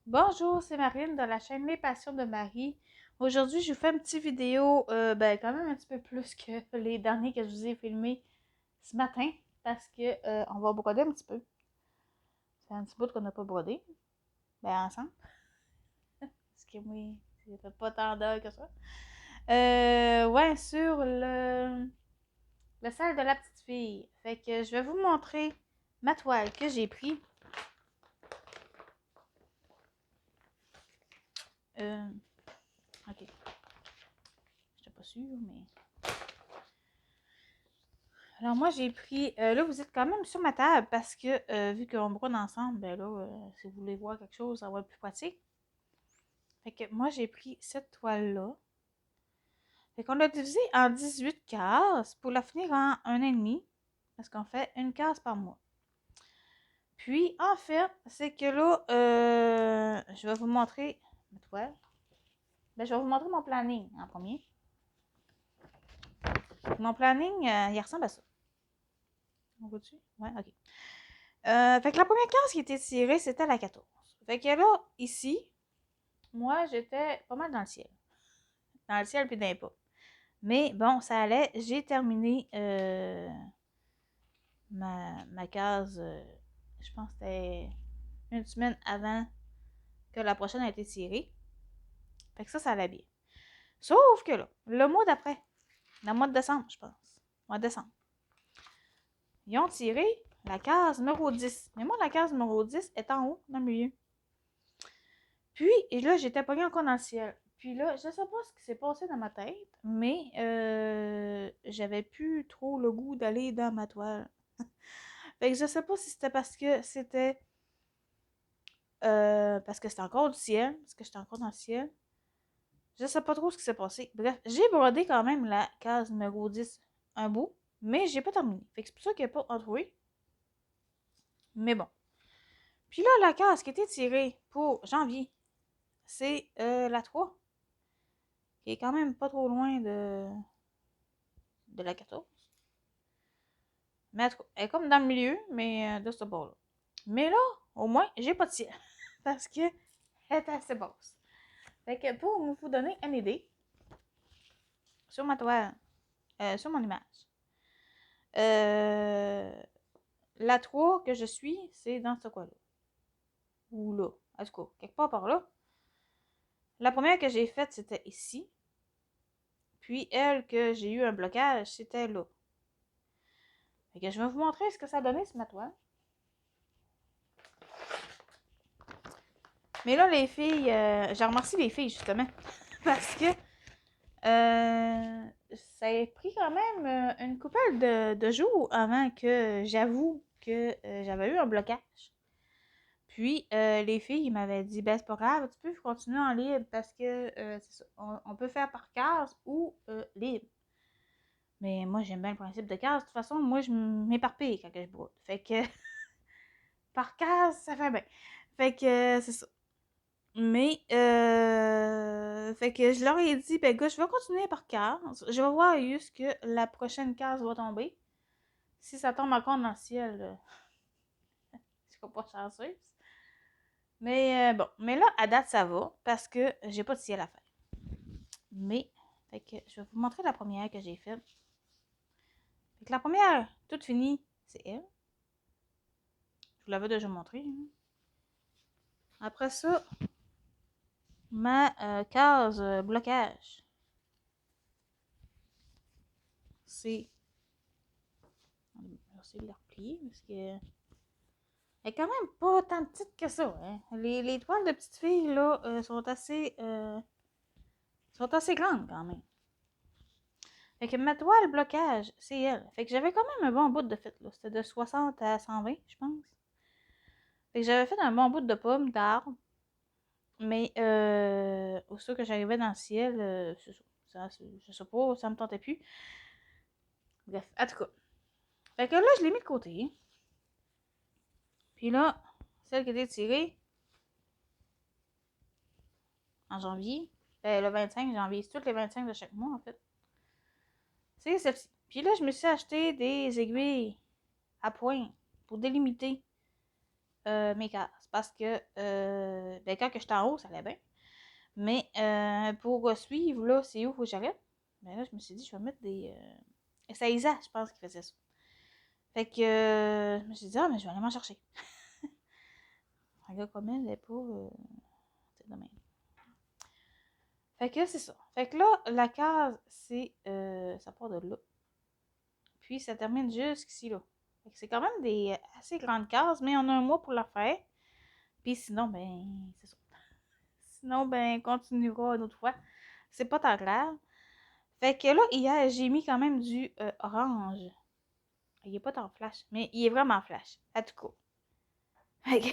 Bonjour, c'est Marine de la chaîne Les Passions de Marie. Aujourd'hui, je vous fais une petite vidéo, quand même un petit peu plus que les derniers que je vous ai filmés ce matin, parce que on va broder un petit peu. C'est un petit bout qu'on n'a pas brodé, ensemble, parce que moi, ça fait pas tant d'heures que ça. Ouais, sur le salle de la petite fille. Fait que je vais vous montrer ma toile que j'ai prise. Euh, ok, j'étais pas sûre, mais... Alors moi j'ai pris, là vous êtes quand même sur ma table parce que vu qu'on brode ensemble, ben là, si vous voulez voir quelque chose, ça va être plus pratique. Fait que moi j'ai pris cette toile-là. Fait qu'on l'a divisé en 18 cases pour la finir en 1,5. Parce qu'on fait une case par mois. Puis en fait, c'est que là, je vais vous montrer ma toile. Ben je vais vous montrer mon planning en premier. Mon planning, il ressemble à ça. On voit dessus? Ouais, ok. Fait que la première case qui était tirée, c'était la 14. Fait que là, ici, moi, j'étais pas mal dans le ciel. Dans le ciel puis dans les pas. Mais bon, ça allait. J'ai terminé ma case, je pense que c'était une semaine avant que la prochaine a été tirée. Fait que ça allait bien. Sauf que là, le mois d'après, le mois de décembre, je pense. Mois de décembre. Ils ont tiré la case numéro 10. Mais moi, la case numéro 10 est en haut, dans le milieu. Puis, et là, j'étais pognée encore dans le ciel. Puis là, je sais pas ce qui s'est passé dans ma tête, mais j'avais plus trop le goût d'aller dans ma toile. Fait que je sais pas si c'était parce que c'était encore du ciel, parce que j'étais encore dans le ciel. Je sais pas trop ce qui s'est passé. Bref, j'ai brodé quand même la case numéro 10 un bout, mais j'ai pas terminé. Fait que c'est pour ça qu'il n'y a pas entrouvert. Mais bon. Puis là, la case qui était tirée pour janvier, c'est la 3, qui est quand même pas trop loin de la 14. Mais en tout cas, elle est comme dans le milieu, mais de ce bord-là. Mais là, au moins, j'ai pas de ciel. Parce que elle est assez basse. Fait que pour vous donner une idée, sur ma toile, sur mon image, euh, la 3 que je suis, c'est dans ce coin-là. Ou là. En tout cas, quelque part par là. La première que j'ai faite, c'était ici. Puis elle que j'ai eu un blocage, c'était là. Fait que je vais vous montrer ce que ça donnait sur ma toile. Mais là, les filles, j'ai remercié les filles justement. Parce que ça a pris quand même une couple de jours avant que j'avoue que j'avais eu un blocage. Puis les filles m'avaient dit, ben c'est pas grave, tu peux continuer en libre parce que c'est ça, on peut faire par case ou libre. Mais moi j'aime bien le principe de case. De toute façon, moi je m'éparpille quand je brode. Fait que par case, ça fait bien. Fait que c'est ça. Mais, fait que je leur ai dit, ben, gars, je vais continuer par case. Je vais voir juste que la prochaine case va tomber. Si ça tombe encore dans le ciel, je serai pas chanceuse. Mais bon, mais là, à date, ça va parce que j'ai pas de ciel à faire. Mais, fait que je vais vous montrer la première que j'ai faite. Fait que la première, toute finie, c'est elle. Je vous l'avais déjà montré. Hein. Après ça, ma case blocage, c'est. Je vais essayer de la replier parce que. Elle est quand même pas tant petite que ça. Hein. Les toiles de petites filles, là, sont assez grandes quand même. Fait que ma toile blocage, c'est elle. Fait que j'avais quand même un bon bout de fait, là. C'était de 60 à 120, je pense. Fait que j'avais fait un bon bout de pomme, d'arbre. Mais, aussitôt que j'arrivais dans le ciel, c'est ça. Je sais pas, ça me tentait plus. Bref, en tout cas. Fait que là, je l'ai mis de côté. Puis là, celle qui était tirée en janvier, le 25 janvier, c'est toutes les 25 de chaque mois, en fait. C'est celle-ci. Puis là, je me suis acheté des aiguilles à point pour délimiter mes cases. Parce que ben, quand que j'étais en haut, ça allait bien. Mais pour suivre, là, c'est où faut que j'arrête? Ben là, je me suis dit, je vais mettre des. C'est Isa, je pense, qui faisait ça. Fait que je me suis dit, ah, mais je vais aller m'en chercher. Un gars comme elle n'est pas. C'est de même. Fait que c'est ça. Fait que là, la case, c'est. Ça part de là. Puis ça termine jusqu'ici, là. Fait que c'est quand même des assez grandes cases, mais on a un mois pour la faire. Puis sinon, ben, c'est ça. Sinon, ben, on continuera une autre fois. C'est pas tant grave. Fait que là, hier, j'ai mis quand même du orange. Il est pas tant flash, mais il est vraiment flash. À tout coup. Fait que,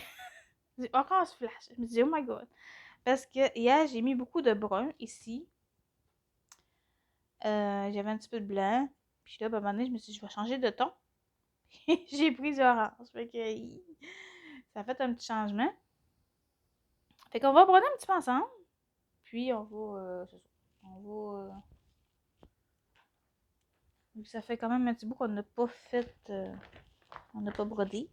du orange flash. Je me dis, oh my god. Parce que hier, j'ai mis beaucoup de brun ici. J'avais un petit peu de blanc. Puis là, ben, à un moment donné, je me suis dit, je vais changer de ton. J'ai pris du orange. Fait que ça a fait un petit changement. Fait qu'on va broder un petit peu ensemble. Puis on va. C'est ça. On va. Ça fait quand même un petit bout qu'on n'a pas fait. On n'a pas brodé.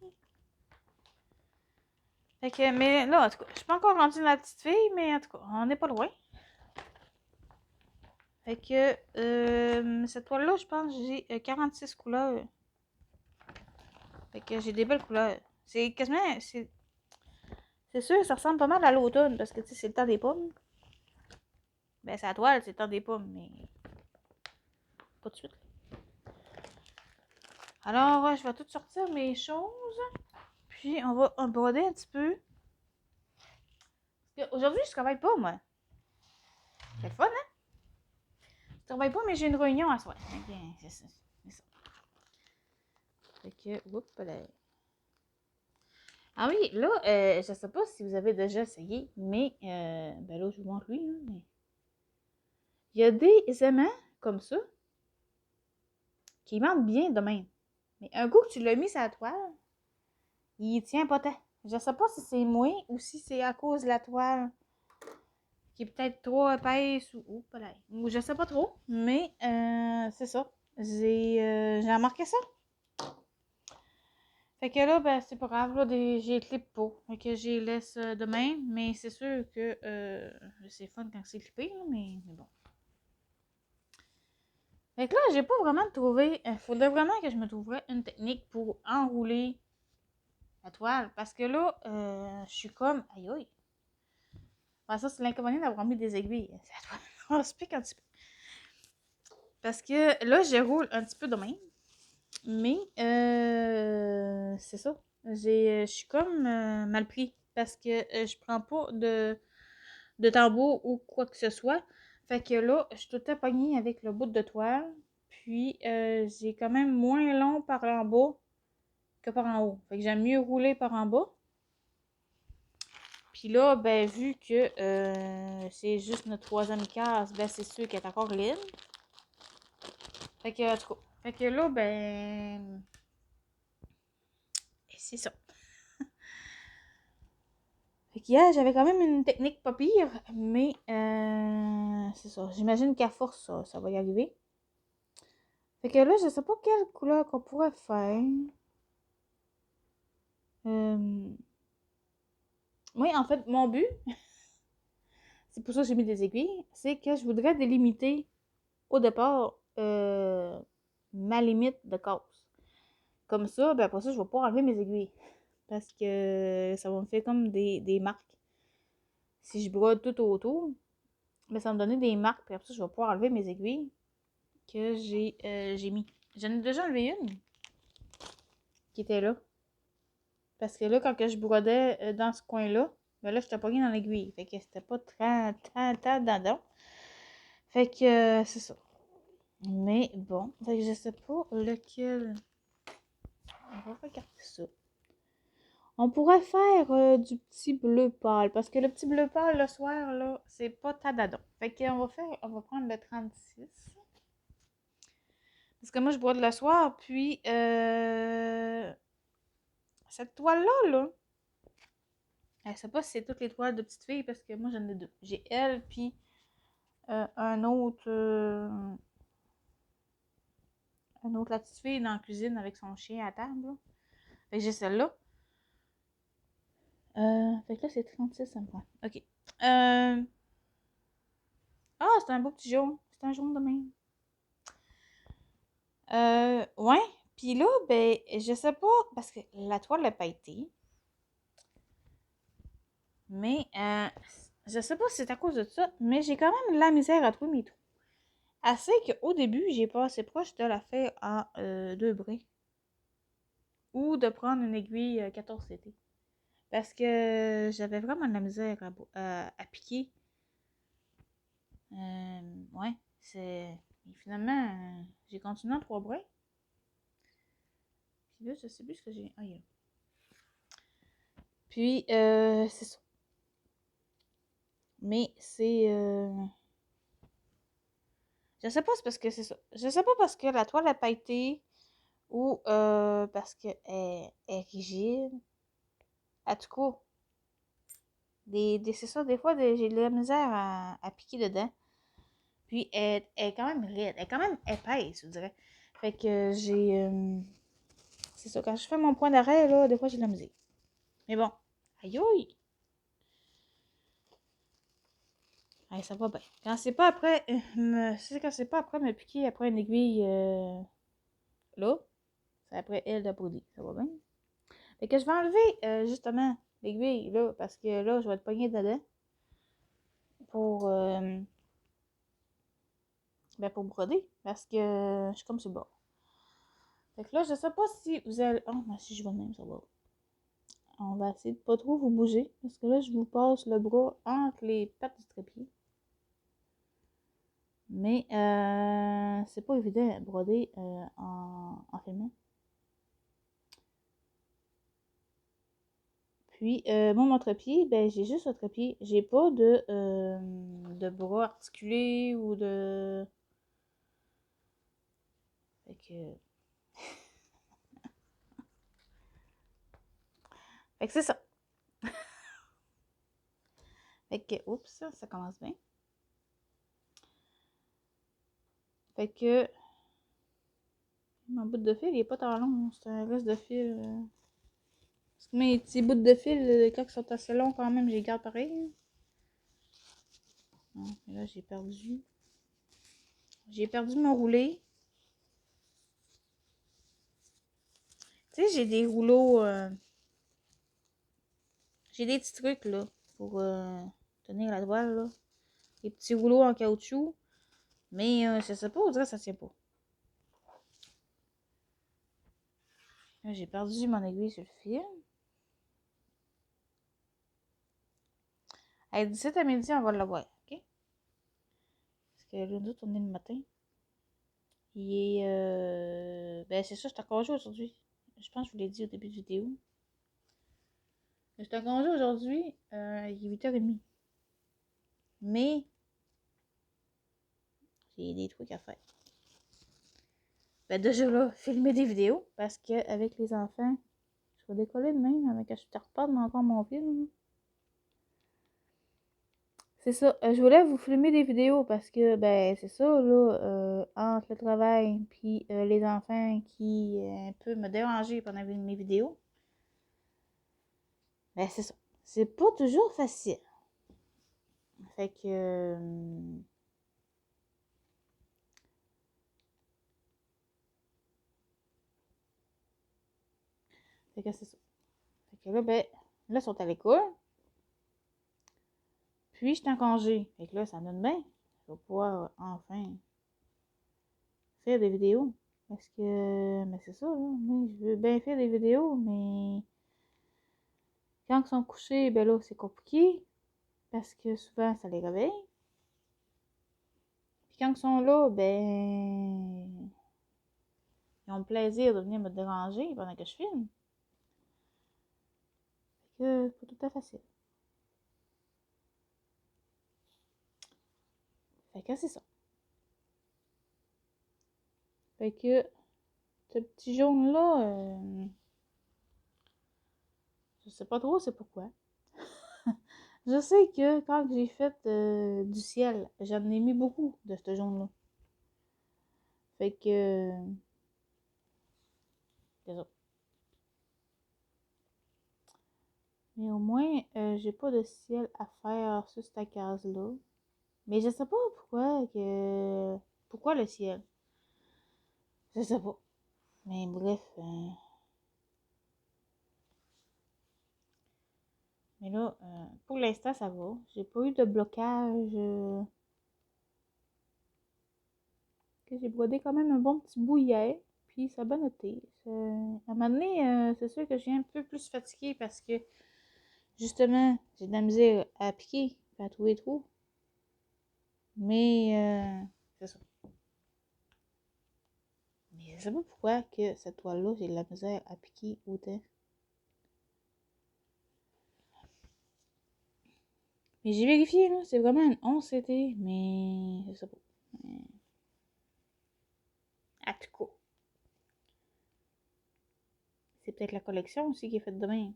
Fait que, mais là, en tout cas, je suis pas encore rendue la petite fille, mais en tout cas, on n'est pas loin. Fait que, cette toile-là, je pense que j'ai 46 couleurs. Fait que j'ai des belles couleurs. C'est quasiment, c'est sûr, ça ressemble pas mal à l'automne, parce que, tu sais, c'est le temps des pommes. Ben, c'est la toile, c'est le temps des pommes, mais pas de suite. Alors, je vais tout sortir mes choses. Puis, on va broder un petit peu. Aujourd'hui, je travaille pas, moi. C'est le fun, hein? Je travaille pas, mais j'ai une réunion à soir. Ok, c'est ça. C'est ça. Fait que, oups, là. Ah oui, là, je sais pas si vous avez déjà essayé, mais, ben là, je vous montre lui, hein, mais. Il y a des aimants comme ça qui mentent bien de même. Mais un coup que tu l'as mis sur la toile, il tient pas tant. Je sais pas si c'est moi ou si c'est à cause de la toile qui est peut-être trop épaisse ou je sais pas trop, mais c'est ça. J'ai remarqué ça. Fait que là, ben, c'est pas grave, là, j'ai les clip pas. Fait que j'ai laisse de même, mais c'est sûr que c'est fun quand c'est clippé, là, mais bon. Fait que là, j'ai pas vraiment trouvé. Il faudrait vraiment que je me trouverais une technique pour enrouler la toile. Parce que là, je suis comme. Aïe aïe. Enfin, ça, c'est l'inconvénient d'avoir mis des aiguilles. La toile, on se pique un petit peu. Parce que là, je roule un petit peu de même. Mais, c'est ça. Je suis comme mal pris. Parce que je prends pas de tambour ou quoi que ce soit. Fait que là, je suis tout le temps pognée avec le bout de toile. Puis, j'ai quand même moins long par en bas que par en haut. Fait que j'aime mieux rouler par en bas. Puis là, ben, vu que c'est juste notre troisième case, ben, c'est sûr qu'elle est encore libre. Fait que, en tout cas. Fait que là, ben. C'est ça. Fait qu'hier, j'avais quand même une technique pas pire, mais c'est ça. J'imagine qu'à force, ça va y arriver. Fait que là, je sais pas quelle couleur qu'on pourrait faire. Oui, en fait, mon but, c'est pour ça que j'ai mis des aiguilles, c'est que je voudrais délimiter au départ ma limite de casse. Comme ça, ben après ça, je vais pas enlever mes aiguilles. Parce que ça va me faire comme des marques. Si je brode tout autour, ben ça va me donner des marques. Puis après ça, je vais pouvoir enlever mes aiguilles que j'ai mis. J'en ai déjà enlevé une qui était là. Parce que là, quand que je brodais dans ce coin-là, ben là, j'étais pognée dans l'aiguille. Fait que c'était pas tant dedans. Fait que c'est ça. Mais bon, fait que je sais pas lequel. On va regarder ça. On pourrait faire du petit bleu pâle. Parce que le petit bleu pâle le soir, là, c'est pas tadadon. Fait qu'on va prendre le 36. Parce que moi, je brode le soir, puis cette toile-là, là, je sais pas si c'est toutes les toiles de petites filles, parce que moi, j'en ai deux. J'ai elle, puis un autre la petite fille dans la cuisine avec son chien à table, là. Fait que j'ai celle-là. Fait que là, c'est 36, ça me prend. OK. Ah, c'est un beau petit jaune. C'est un jaune de même. Ouais. Puis là, ben, je sais pas, parce que la toile n'a pas été. Mais, je sais pas si c'est à cause de ça, mais j'ai quand même de la misère à trouver mes trous. Assez qu'au début, j'ai passé proche de la faire en 2 brins. Ou de prendre une aiguille 14 CT. Parce que j'avais vraiment de la misère à piquer. Ouais, c'est. Et finalement, j'ai continué en 3 brins. Puis là, je sais plus ce que j'ai. Ah, il y a. Puis, c'est ça. Mais c'est. Je sais pas, c'est parce que c'est ça. Je sais pas parce que la toile a pas été ou parce qu'elle est rigide. En tout cas, c'est ça, des fois, j'ai de la misère à piquer dedans. Puis, elle est quand même raide. Elle est quand même épaisse, je dirais. Fait que j'ai. C'est ça, quand je fais mon point d'arrêt, là, des fois, j'ai de la musique. Mais bon. Aïe aïe! Hey, ça va bien. Quand c'est pas après. Quand c'est pas après me piquer après une aiguille là, c'est après elle de brûler. Ça va bien. Fait que je vais enlever justement l'aiguille là, parce que là, je vais être pognée dedans pour, ben, pour broder. Parce que je suis comme sur le bord. Fait que là, je sais pas si vous allez. Oh, moi si je vais de même, ça va. On va essayer de pas trop vous bouger. Parce que là, je vous passe le bras entre les pattes du trépied. Mais c'est pas évident à broder en filmant. Puis, mon trépied, ben, j'ai juste un trépied. J'ai pas de bras articulés ou de. Fait que. Fait que c'est ça. Fait que, oups, ça commence bien. Fait que, mon bout de fil, il est pas tant long. C'est un reste de fil. Parce que mes petits bouts de fil, quand ils sont assez longs, quand même, je les garde pareil. Non, mais là, j'ai perdu. J'ai perdu mon roulé. Tu sais, j'ai des rouleaux. J'ai des petits trucs, là, pour tenir la toile, là. Des petits rouleaux en caoutchouc. Mais je sais pas, on dirait que ça tient pas. Là, j'ai perdu mon aiguille sur le fil. À 17 à midi, on va l'avoir, ok? Parce que là, nous, on est le matin. Il est. Ben, c'est ça, je suis en congé aujourd'hui. Je pense que je vous l'ai dit au début de vidéo. Je suis en congé aujourd'hui. Il est 8h30. Mais, j'ai des trucs à faire. Ben, déjà là, filmer des vidéos. Parce que avec les enfants, je vais décoller de même avec je te reparle encore mon film. C'est ça. Je voulais vous filmer des vidéos parce que, ben, c'est ça, là, entre le travail puis les enfants qui un peu me déranger pendant mes vidéos. Ben, c'est ça. C'est pas toujours facile. Fait que. Fait que c'est ça. Fait que là, ben, là, ils sont à l'école. Puis, je suis en congé. Fait que là, ça donne bien. Je vais pouvoir enfin faire des vidéos. Parce que, mais c'est ça, là. Moi, je veux bien faire des vidéos, mais quand ils sont couchés, ben là, c'est compliqué. Parce que souvent, ça les réveille. Puis quand ils sont là, ben, ils ont le plaisir de venir me déranger pendant que je filme. Fait que c'est pas tout à fait facile. Fait que c'est ça. Fait que ce petit jaune-là, je sais pas trop c'est pourquoi. Je sais que quand j'ai fait du ciel, j'en ai mis beaucoup de ce jaune-là. Fait que c'est ça. Mais au moins, j'ai pas de ciel à faire sur cette case-là. Mais je sais pas pourquoi le ciel. Je sais pas. Mais bref. Mais là, pour l'instant, ça va. J'ai pas eu de blocage. Que j'ai brodé quand même un bon petit bout hier. Puis ça a bien été. À un moment donné, c'est sûr que j'ai un peu plus fatiguée parce que justement, j'ai de la misère à piquer, à trouver trop. Mais c'est ça. Mais je sais pas pourquoi que cette toile-là, j'ai de la misère à piquer autant. Mais j'ai vérifié, là, c'est vraiment une 11 CT, mais je sais pas. À tout cas. C'est peut-être la collection aussi qui est faite de même.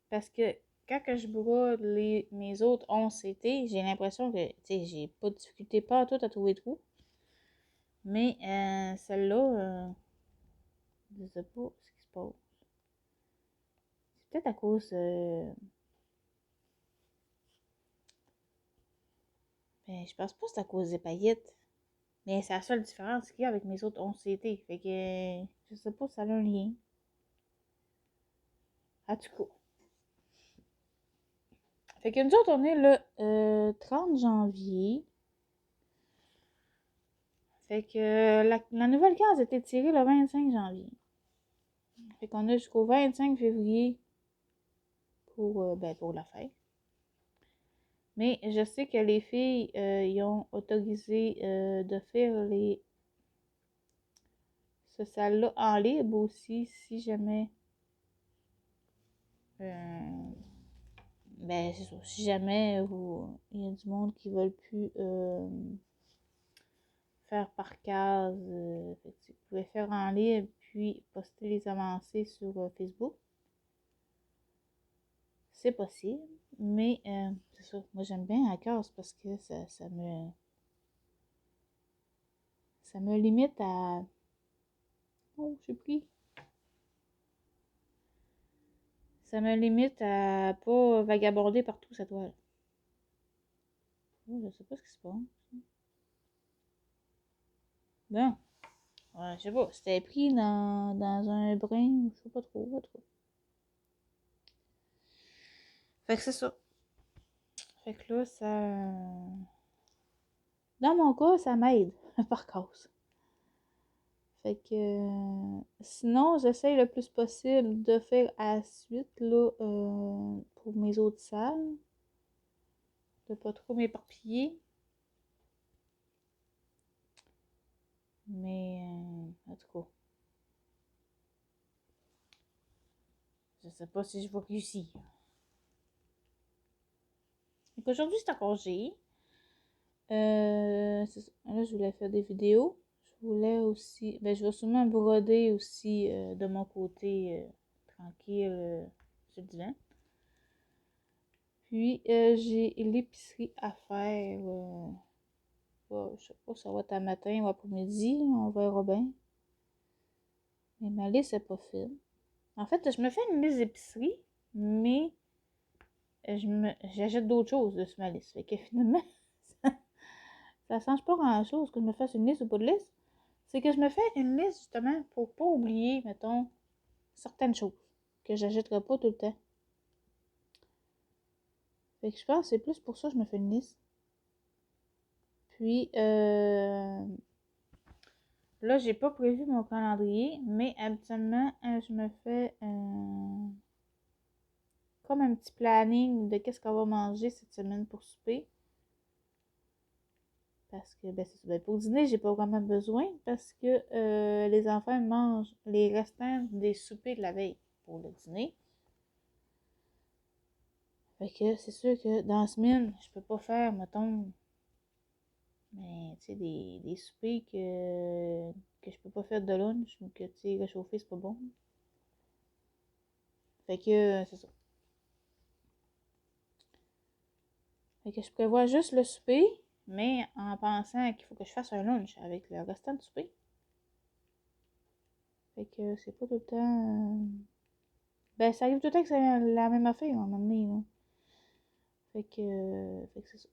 Parce que quand que je brode mes autres 11 CT, j'ai l'impression que, tu sais, j'ai pas de difficulté pas à tout à trouver trou. Mais celle-là, je sais pas ce qui se passe. C'est peut-être à cause. Ben, je pense pas que c'est à cause des paillettes. Mais c'est la seule différence qu'il y a avec mes autres 11 CT. Fait que je sais pas si ça a un lien. En tout cas. Fait que nous autres, on est le 30 janvier. Fait que la nouvelle case a été tirée le 25 janvier. Fait qu'on a jusqu'au 25 février pour la fête. Mais je sais que les filles, ils ont autorisé de faire ce salle-là en libre aussi, si jamais. Ben, c'est ça. Si jamais il y a du monde qui veulent plus faire par case, vous pouvez faire en libre puis poster les avancées sur Facebook. C'est possible, mais c'est ça. Moi, j'aime bien la case parce que ça me limite à. Oh, j'ai pris. Ça me limite à pas vagabonder partout cette toile. Oh, je sais pas ce qui se passe. Bon. Ouais, je sais pas. C'était pris dans un brin, je sais pas trop. Pas trop. Fait que c'est ça. Fait que là, ça. Dans mon cas, ça m'aide, par cause. Fait que. Sinon, j'essaye le plus possible de faire à la suite, là, pour mes autres salles. De pas trop m'éparpiller. Mais, en tout cas. Je sais pas si je vais réussir. Donc aujourd'hui, c'est un congé. Là, je voulais faire des vidéos. Je voulais aussi. Ben, je vais sûrement broder aussi de mon côté, tranquille, sur le divan. Puis, j'ai l'épicerie à faire. Je sais pas, ça va être à matin ou après-midi. On verra bien. Mais ma liste n'est pas faite. En fait, je me fais une liste d'épicerie, mais j'achète d'autres choses de sur ma liste. Fait que finalement, ça change pas grand-chose que je me fasse une liste ou pas de liste. C'est que je me fais une liste justement pour pas oublier, mettons, certaines choses que j'achèterai pas tout le temps. Fait que je pense que c'est plus pour ça que je me fais une liste. Puis, là, j'ai pas prévu mon calendrier, mais habituellement, je me fais comme un petit planning de qu'est-ce qu'on va manger cette semaine pour souper. Parce que, ben, c'est ça. Ben, pour dîner, j'ai pas vraiment besoin parce que les enfants mangent les restants des soupers de la veille pour le dîner. Fait que c'est sûr que dans la semaine, je peux pas faire, mettons, mais tu sais, des soupers que je peux pas faire de lunch ou que tu sais, réchauffer, c'est pas bon. Fait que c'est ça. Fait que je prévois juste le souper, mais en pensant qu'il faut que je fasse un lunch avec le restant de souper. Fait que c'est pas tout le temps Ben, ça arrive tout le temps que c'est la même affaire, à un moment donné, là. Fait que c'est ça.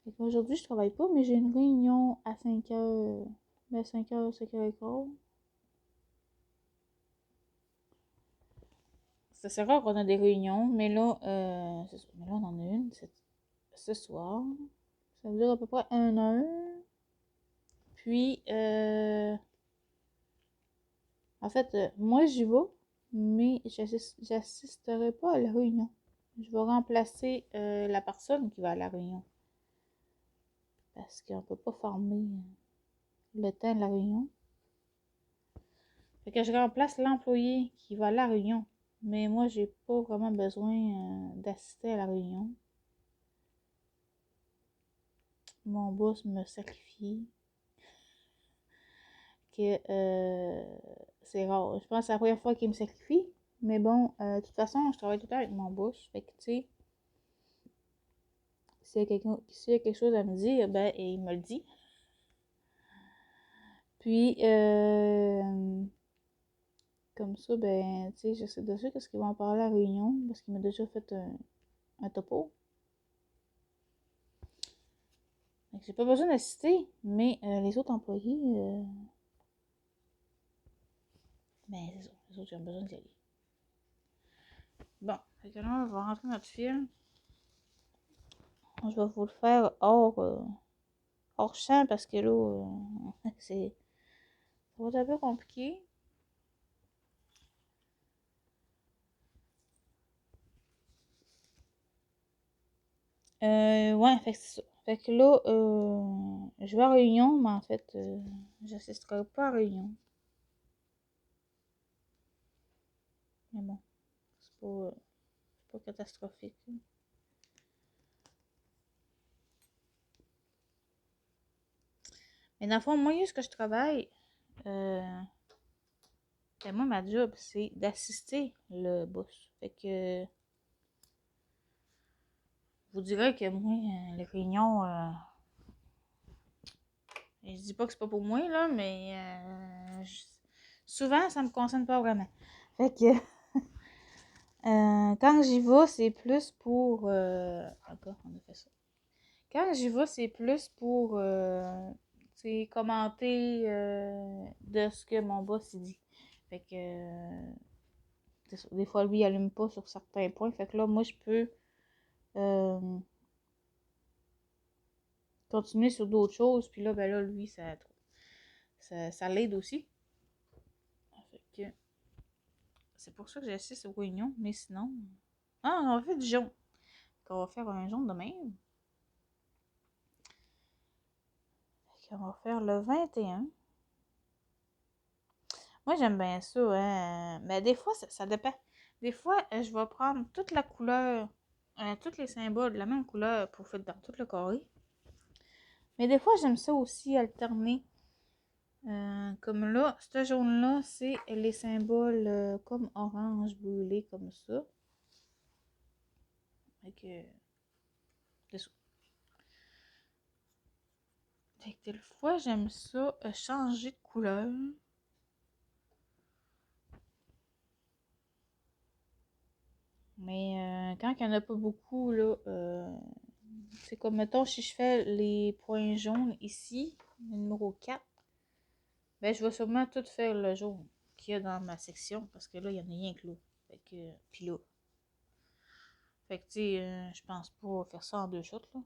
Fait qu'aujourd'hui, je travaille pas, mais j'ai une réunion à 5h. Ben, 5h, 5h15. C'est rare qu'on a des réunions, mais là, c'est ça. Mais là, on en a une ce soir. Ça veut dire à peu près 1 heure. Puis, en fait, moi, j'y vais, mais j'assisterai pas à la réunion. Je vais remplacer la personne qui va à la réunion. Parce qu'on peut pas former le temps de la réunion. Fait que je remplace l'employé qui va à la réunion. Mais moi, j'ai pas vraiment besoin d'assister à la réunion. Mon boss me sacrifie. Que c'est rare. Je pense que c'est la première fois qu'il me sacrifie. Mais bon, de toute façon, je travaille tout le temps avec mon boss. Fait que, tu sais, s'il y a quelque chose à me dire, ben, il me le dit. Puis, comme ça, ben, tu sais, je sais déjà qu'est-ce qu'ils vont en parler à la réunion. Parce qu'il m'a déjà fait un topo. Fait que j'ai pas besoin d'assister. Mais les autres employés, ben, c'est ça. Les autres, j'ai besoin d'y aller. Bon, fait que là, on va rentrer notre film. Je vais vous le faire hors champ parce que là, ça va être un peu compliqué. Ouais, fait que c'est ça. Fait que là, je vais à réunion, mais en fait, j'assisterai pas à réunion. Mais bon, c'est pas catastrophique. Mais dans le fond, moi, ce que je travaille, ben moi, ma job, c'est d'assister le boss. Fait que, je vous dirais que moi, les réunions, je dis pas que c'est pas pour moi, là, mais souvent, ça me concerne pas vraiment. Fait que, quand j'y vais, c'est plus pour... Encore, on a fait ça. Quand j'y vais, c'est plus pour, tu sais, commenter de ce que mon boss il dit. Fait que, c'est ça. Des fois, lui, il allume pas sur certains points. Fait que là, moi, je peux euh, continuer sur d'autres choses. Puis là, ben là, lui, ça l'aide aussi. Fait que, c'est pour ça que j'assiste aux réunions. Mais sinon... Ah, on va faire du jaune. On va faire un jaune de même. On va faire le 21. Moi, j'aime bien ça, hein. Mais des fois, ça dépend. Des fois, je vais prendre toute la couleur, tous les symboles de la même couleur pour faire dans tout le carré. Mais des fois, j'aime ça aussi alterner. Comme là, ce jaune-là, c'est les symboles comme orange, brûlé, comme ça. Fait que, c'est ça. Fait que des fois, j'aime ça changer de couleur. Mais quand il n'y en a pas beaucoup, là, c'est comme, mettons, si je fais les points jaunes ici, le numéro 4, ben, je vais sûrement tout faire le jaune qu'il y a dans ma section, parce que là, il y en a rien que là. Fait que, puis là. Fait que, tu sais, je pense pas faire ça en 2 shots, là.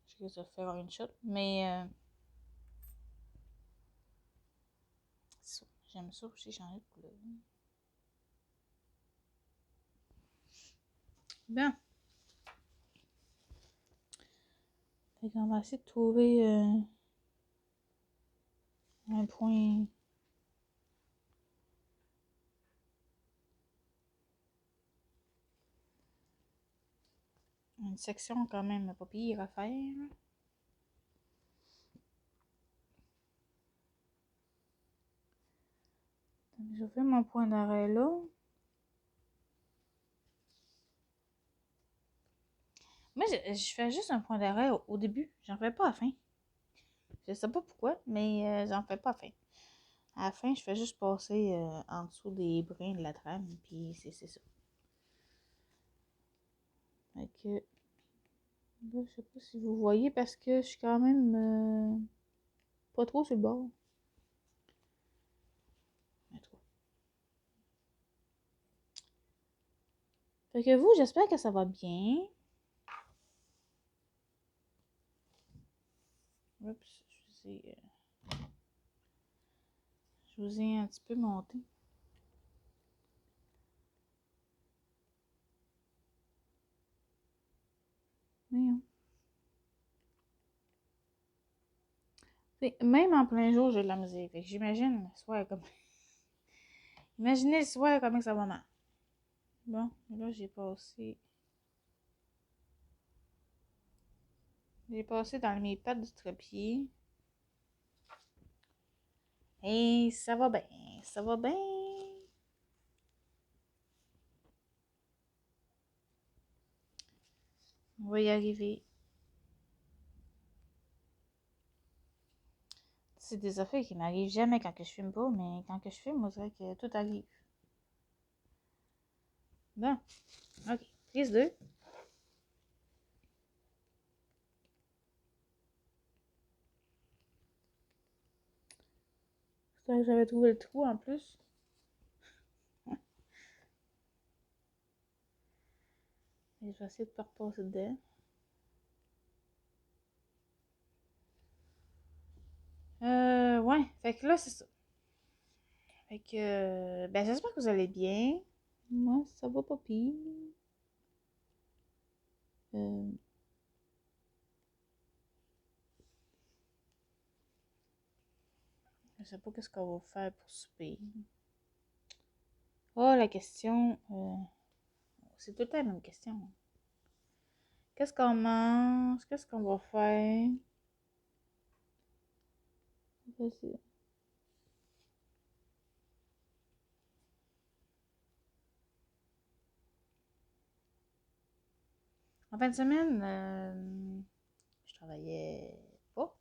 Je risque de faire en 1 shot, mais j'aime ça aussi changer de couleur. Bien. Fait qu'on va essayer de trouver un point. Une section quand même pas pire à faire. Je fais mon point d'arrêt là. Moi, je fais juste un point d'arrêt au début. J'en fais pas à la fin. Je sais pas pourquoi, mais j'en fais pas à la fin. À la fin, je fais juste passer en dessous des brins de la trame, puis c'est ça. Fait que, là, je sais pas si vous voyez, parce que je suis quand même pas trop sur le bord. En tout cas. Fait que vous, j'espère que ça va bien. Oups, je vous ai un petit peu monté. Voyons. Même en plein jour, j'ai de la musique. Fait que j'imagine le soir comme. Imaginez le soir comment ça va mal. Bon, là, j'ai passé. J'ai passé dans mes pattes du trépied. Et ça va bien. Ça va bien. On va y arriver. C'est des affaires qui m'arrivent jamais quand que je filme pas, mais quand que je filme, on dirait que tout arrive. Bon, ok. Prise 2. C'est que j'avais trouvé le trou en plus. Et je vais essayer de pas repasser dedans. Ouais. Fait que là, c'est ça. Fait que, ben, j'espère que vous allez bien. Moi, ça va pas pire. Euh, je sais pas qu'est-ce qu'on va faire pour souper. Oh, la question. C'est tout le temps la même question. Qu'est-ce qu'on mange? Qu'est-ce qu'on va faire? Vas-y. En fin de semaine, je travaillais pas.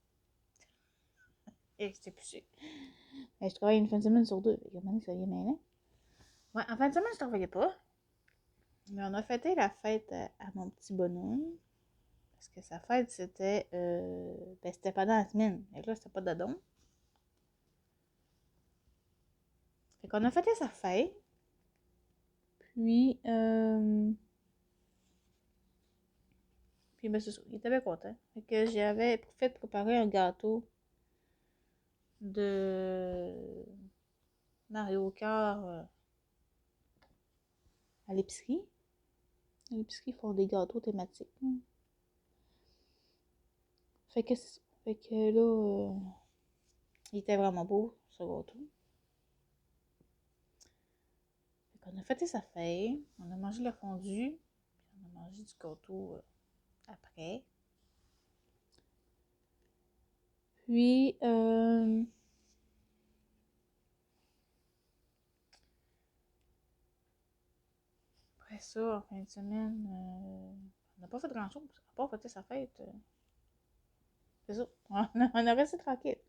Et c'était plus. Je travaille une fin de semaine sur deux. Fait que maintenant, ça vient mêler. Ouais, en fin de semaine, je travaillais pas. Mais on a fêté la fête à mon petit bonhomme. Parce que sa fête, c'était. Ben, c'était pendant la semaine. Et là, c'était pas de don. Fait qu'on a fêté sa fête. Puis. Puis, ben, c'est ça. Il était bien content. Fait que j'avais fait préparer un gâteau de Mario Kart à l'épicerie. À l'épicerie, ils font des gâteaux thématiques. Fait que c'est ça. Fait que là, il était vraiment beau, ce gâteau. Fait qu'on a fêté sa fête, on a mangé le fondu, puis on a mangé du gâteau après. Puis, après ça, en fin de semaine, on n'a pas fait grand-chose. À part fêter sa fête. C'est ça. On a resté tranquille.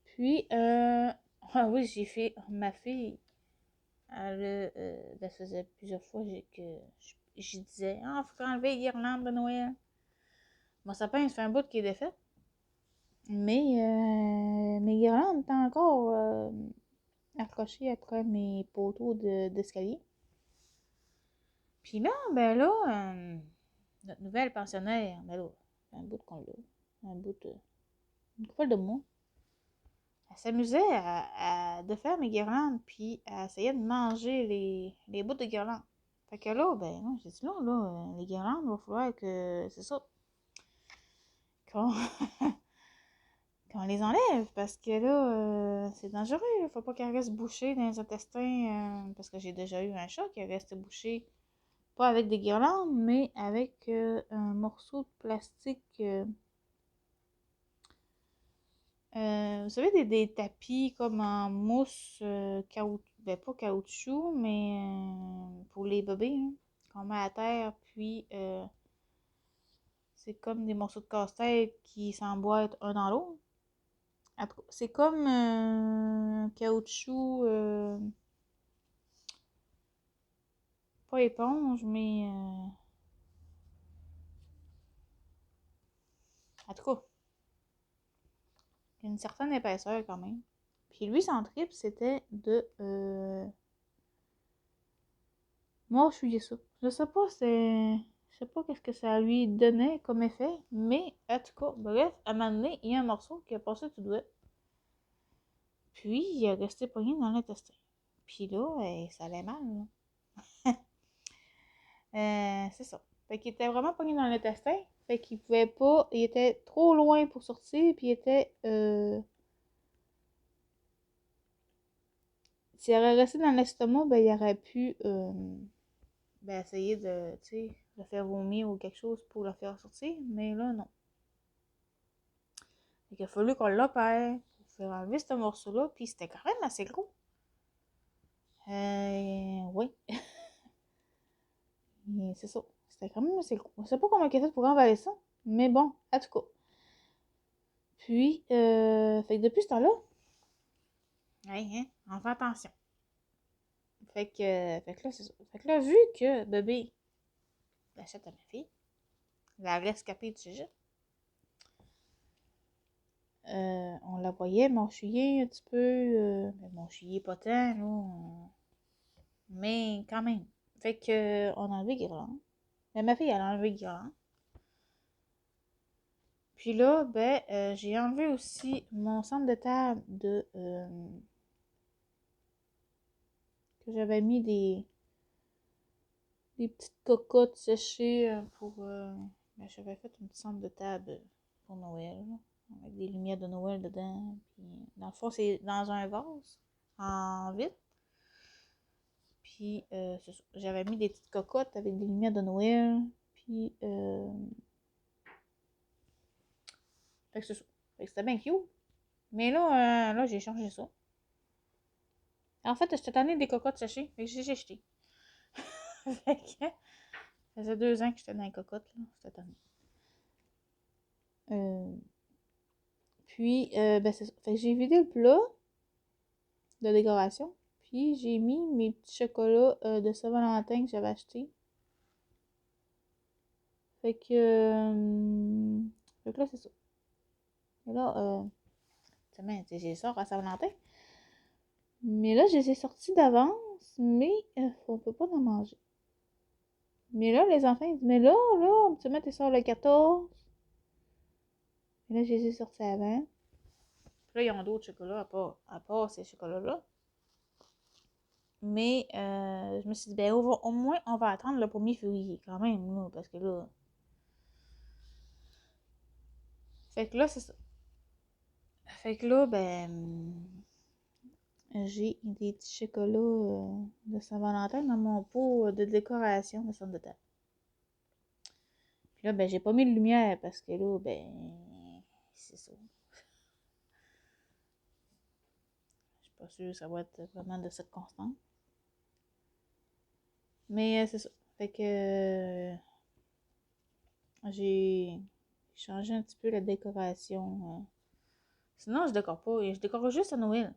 Puis, ah oui, j'ai fait. Ma fille, elle faisait plusieurs fois que je disais, ah, faut enlever les guirlandes de Noël. Mon sapin, ça fait un bout qui est défait. Mais mes guirlandes étaient encore accrochées après mes poteaux d'escalier. Puis là, ben là, notre nouvelle pensionnaire, ben là, un bout qu'on l'a, un bout de, une couple de mois, elle s'amusait de faire mes guirlandes, puis elle essayait de manger les bouts de guirlandes. Fait que là, ben, non, j'ai dit là, les guirlandes, il va falloir que, c'est ça, qu'on qu'on les enlève, parce que là, c'est dangereux, il faut pas qu'elle reste bouchée dans les intestins, parce que j'ai déjà eu un chat qui est resté bouché, pas avec des guirlandes, mais avec un morceau de plastique, vous savez, des tapis comme en mousse, ben pas caoutchouc, mais pour les bébés, hein, qu'on met à terre, puis c'est comme des morceaux de casse-tête qui s'emboîtent un dans l'autre. En tout cas, c'est comme caoutchouc, pas éponge, mais en tout cas, une certaine épaisseur quand même. Puis lui, son trip, c'était de mâchouiller ça. Je sais pas, je sais pas qu'est-ce que ça lui donnait comme effet, mais en tout cas, bref, à un moment donné, il y a un morceau qui a passé tout doigt. Puis, il est resté pogné dans l'intestin. Puis là, ça allait mal, là. C'est ça. Fait qu'il était vraiment pogné dans l'intestin. Fait qu'il pouvait pas. Il était trop loin pour sortir. Puis il était. S'il aurait resté dans l'estomac, ben il aurait pu ben, essayer de, tu sais, le faire vomir ou quelque chose pour le faire sortir. Mais là, non. Fait qu'il a fallu qu'on l'opère pour faire enlever ce morceau-là. Puis c'était quand même assez gros. Oui. C'est ça. C'était quand même assez gros. Je sais pas comment il a fait pour avaler ça. Mais bon, en tout cas. Puis, fait que depuis ce temps-là, hein, on fait attention. Fait que là, c'est ça. Fait que là, vu que bébé l'achète à ma fille, la rescapée du cégep, on la voyait m'enchuyer un petit peu, mais m'enchuyer pas tant, là, mais quand même. Fait que, on a enlevé Guirlande. Mais ma fille, elle a enlevé Guirlande. Puis là, ben, j'ai enlevé aussi mon centre de table que j'avais mis des petites cocottes séchées pour. Ben, j'avais fait une petite centre de table pour Noël, là, avec des lumières de Noël dedans. Puis, dans le fond, c'est dans un vase en vitre. Puis, j'avais mis des petites cocottes avec des lumières de Noël. Puis, fait que c'est ça. Fait que c'était bien cute. Mais là, j'ai changé ça. En fait, j'étais tannée des cocottes séchées. Fait que j'ai jeté. Fait que, ça faisait 2 ans que j'étais dans les cocottes, là. C'était tanné. Euh, Puis, ben c'est ça. Fait que j'ai vidé le plat de décoration. Puis, j'ai mis mes petits chocolats de Saint-Valentin que j'avais achetés. Fait que, fait que là, c'est ça. Et là, j'ai ça à Saint-Valentin. Mais là, je les ai sortis d'avance, mais on peut pas en manger. Mais là, les enfants, ils disent, mais là, habituellement, tu sors le 14. Et là, je les ai sortis avant. Puis là, ils ont d'autres chocolats à part ces chocolats-là. Mais je me suis dit, ben au moins, on va attendre le 1er février quand même, là, parce que là. Fait que là, c'est ça. Fait que là, ben, j'ai des petits chocolats de Saint-Valentin dans mon pot de décoration de centre de table. Puis là, ben, j'ai pas mis de lumière parce que là, ben, c'est ça. Je suis pas sûre que ça va être vraiment de cette constante. Mais c'est ça. Fait que j'ai changé un petit peu la décoration. Sinon, je décore pas. Je décore juste à Noël.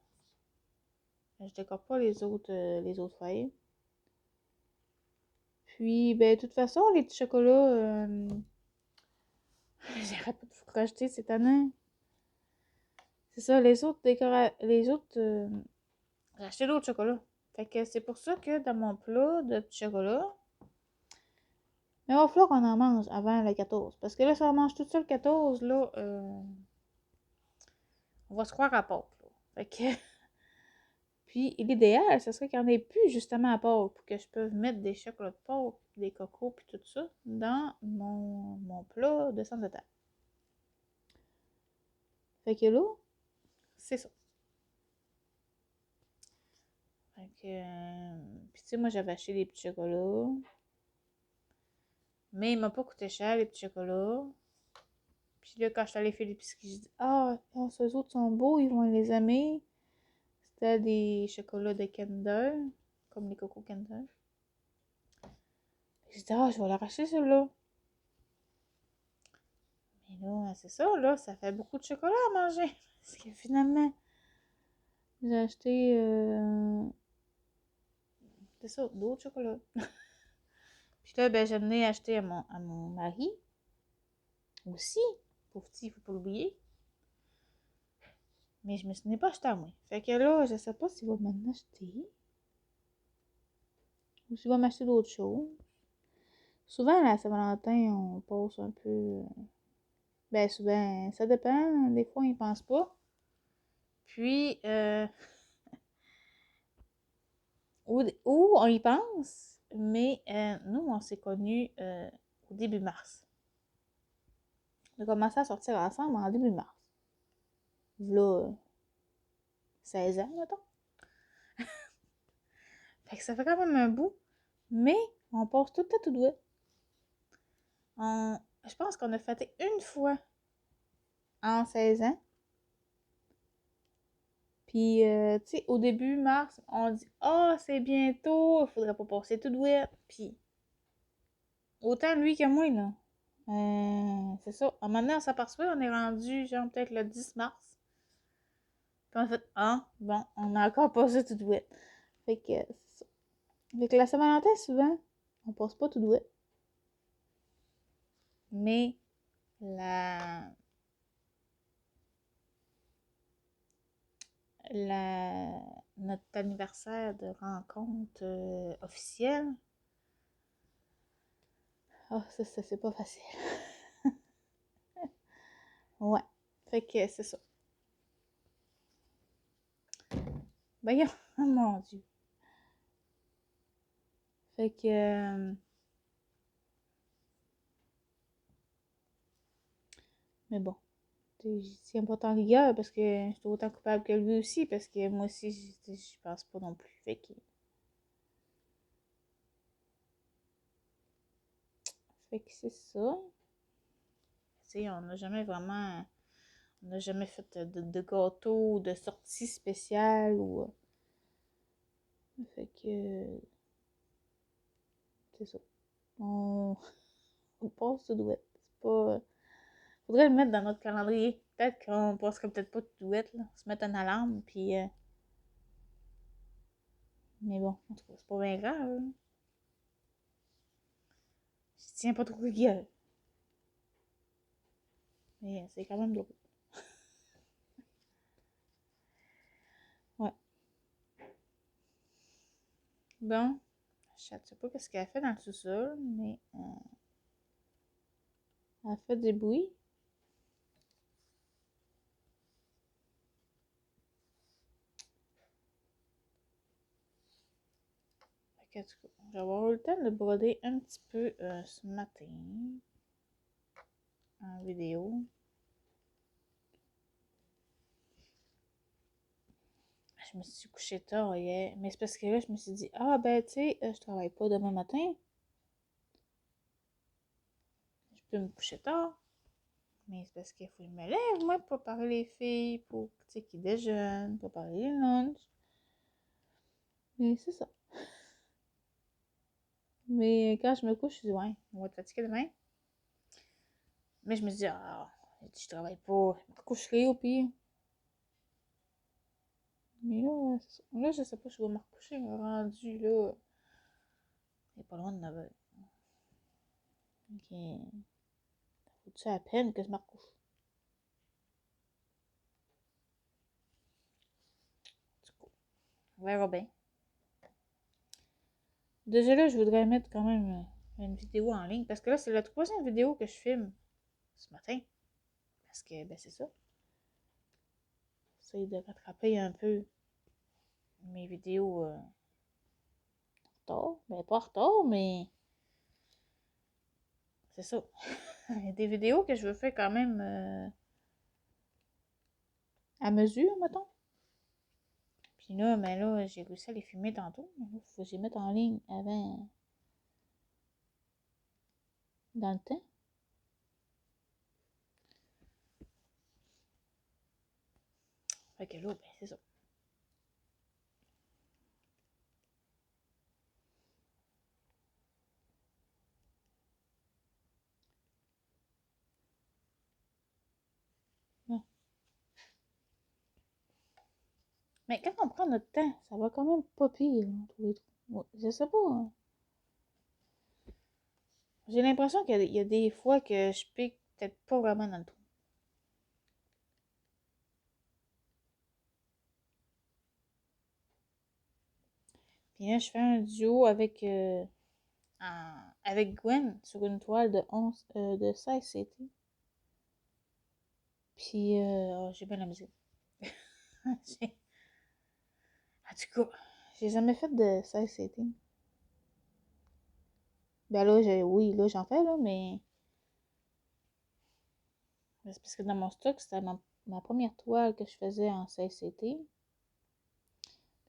Je décore pas les autres fêtes. Puis, ben, de toute façon, les petits chocolats, j'arrête pas de vous rajouter cette année. C'est ça, les autres, j'ai acheté d'autres chocolats. Fait que c'est pour ça que dans mon plat de petits chocolats, mais il va falloir qu'on en mange avant le 14. Parce que là, si on mange tout ça le 14, là, on va se croire à Pâques, là. Fait que, puis l'idéal, ce serait qu'il n'y en ait plus justement à Pâques pour que je puisse mettre des chocolats de Pâques, des cocos, puis tout ça dans mon plat de centre de table. Fait que là, c'est ça. Fait que, puis tu sais, moi, j'avais acheté des petits chocolats. Mais il m'a pas coûté cher, les petits chocolats. Puis là, quand je suis allée faire l'épicerie, j'ai dit, ces autres sont beaux, ils vont les aimer. C'était des chocolats de Kinder, comme les cocos Kinder. J'ai dit, je vais leur acheter ceux-là. Mais là, c'est ça, là, ça fait beaucoup de chocolat à manger. Parce que finalement, j'ai acheté, c'est ça, d'autres chocolats. Puis là, ben, j'en ai acheté à mon mari aussi. Pauvre petit, faut pas l'oublier. Mais je me suis pas acheté à moi. Fait que là, je sais pas s'il va m'en acheter. Ou s'il va m'acheter d'autres choses. Souvent, à la Saint-Valentin, on passe un peu. Ben, souvent, ça dépend. Des fois, ils pensent pas. Puis, ou on y pense, mais nous, on s'est connus au début mars. On a commencé à sortir ensemble en début mars. Là, 16 ans, mettons. Fait que ça fait quand même un bout. Mais on passe tout à tout doué. Je pense qu'on a fêté une fois en 16 ans. Puis, tu sais, au début mars, on dit ah, c'est bientôt, il faudrait pas passer tout doué. Puis, autant lui que moi, là. C'est ça. À un moment donné, on s'aperçoit, on est rendu, genre, peut-être le 10 mars. Puis on a fait, ah, bon, on a encore passé tout doué. Fait que, c'est ça. Fait que la Saint-Valentin, souvent, on passe pas tout doué. Mais, la notre anniversaire de rencontre officielle, oh, ça c'est pas facile. Ouais. Fait que c'est ça. Voyons, oh mon Dieu. Fait que, mais bon, j'y tiens pas tant rigueur parce que je suis autant coupable que lui aussi, parce que moi aussi, je pense pas non plus. Fait que c'est ça. Tu sais, on n'a jamais fait de gâteau ou de sortie spéciale ou. Fait que, c'est ça. On, on passe tout douette. C'est pas. Faudrait le mettre dans notre calendrier. Peut-être qu'on passerait peut-être pas tout douette, là. Se mettre une alarme, puis. Mais bon, en tout cas, c'est pas bien grave, hein. Je tiens pas trop rigueur. Mais c'est quand même drôle. Ouais. Bon, je sais pas ce qu'elle a fait dans le sous-sol, mais elle a fait du bruit. Fait que, en tout cas, je vais avoir eu le temps de broder un petit peu ce matin en vidéo. Je me suis couchée tard hier, mais c'est parce que là, je me suis dit, ah ben, tu sais, je travaille pas demain matin. Je peux me coucher tard. Mais c'est parce qu'il faut que je me lève, moi, pour préparer les filles, pour, tu sais, qu'ils déjeunent, pour préparer les lunchs. Mais c'est ça. Mais quand je me couche, je dis, ouais, on va être fatigué demain. Mais je me dis, ah, je travaille pas, je me recoucherai au pire. Mais là, là, je sais pas, je vais me recoucher, rendu là. Il est pas loin de 9h. Ok. Faut-tu à peine que je me recouche? Du coup, on verra bien. Déjà là, je voudrais mettre quand même une vidéo en ligne. Parce que là, c'est la troisième vidéo que je filme ce matin. Parce que, ben, c'est ça. J'essaie de rattraper un peu mes vidéos en retard. Ben, pas en retard, mais c'est ça. Il y a des vidéos que je veux faire quand même à mesure, mettons. Puis là, ben là, j'ai réussi à les filmer tantôt. Mais là, faut que je les mette en ligne avant, dans le temps. Fait que là, ben, c'est ça. Ouais. Mais quand on prend notre temps, ça va quand même pas pire, hein, tous les trous. Ouais, je sais pas, hein. J'ai l'impression qu'il y a des fois que je pique peut-être pas vraiment dans le trou. Puis là, je fais un duo avec Gwen sur une toile de 16 CT. Puis, j'ai bien la musique. J'ai- En tout cas, j'ai jamais fait de 16 CT. Ben là, oui, là, j'en fais, là, mais c'est parce que dans mon stock, c'était ma première toile que je faisais en 16 CT.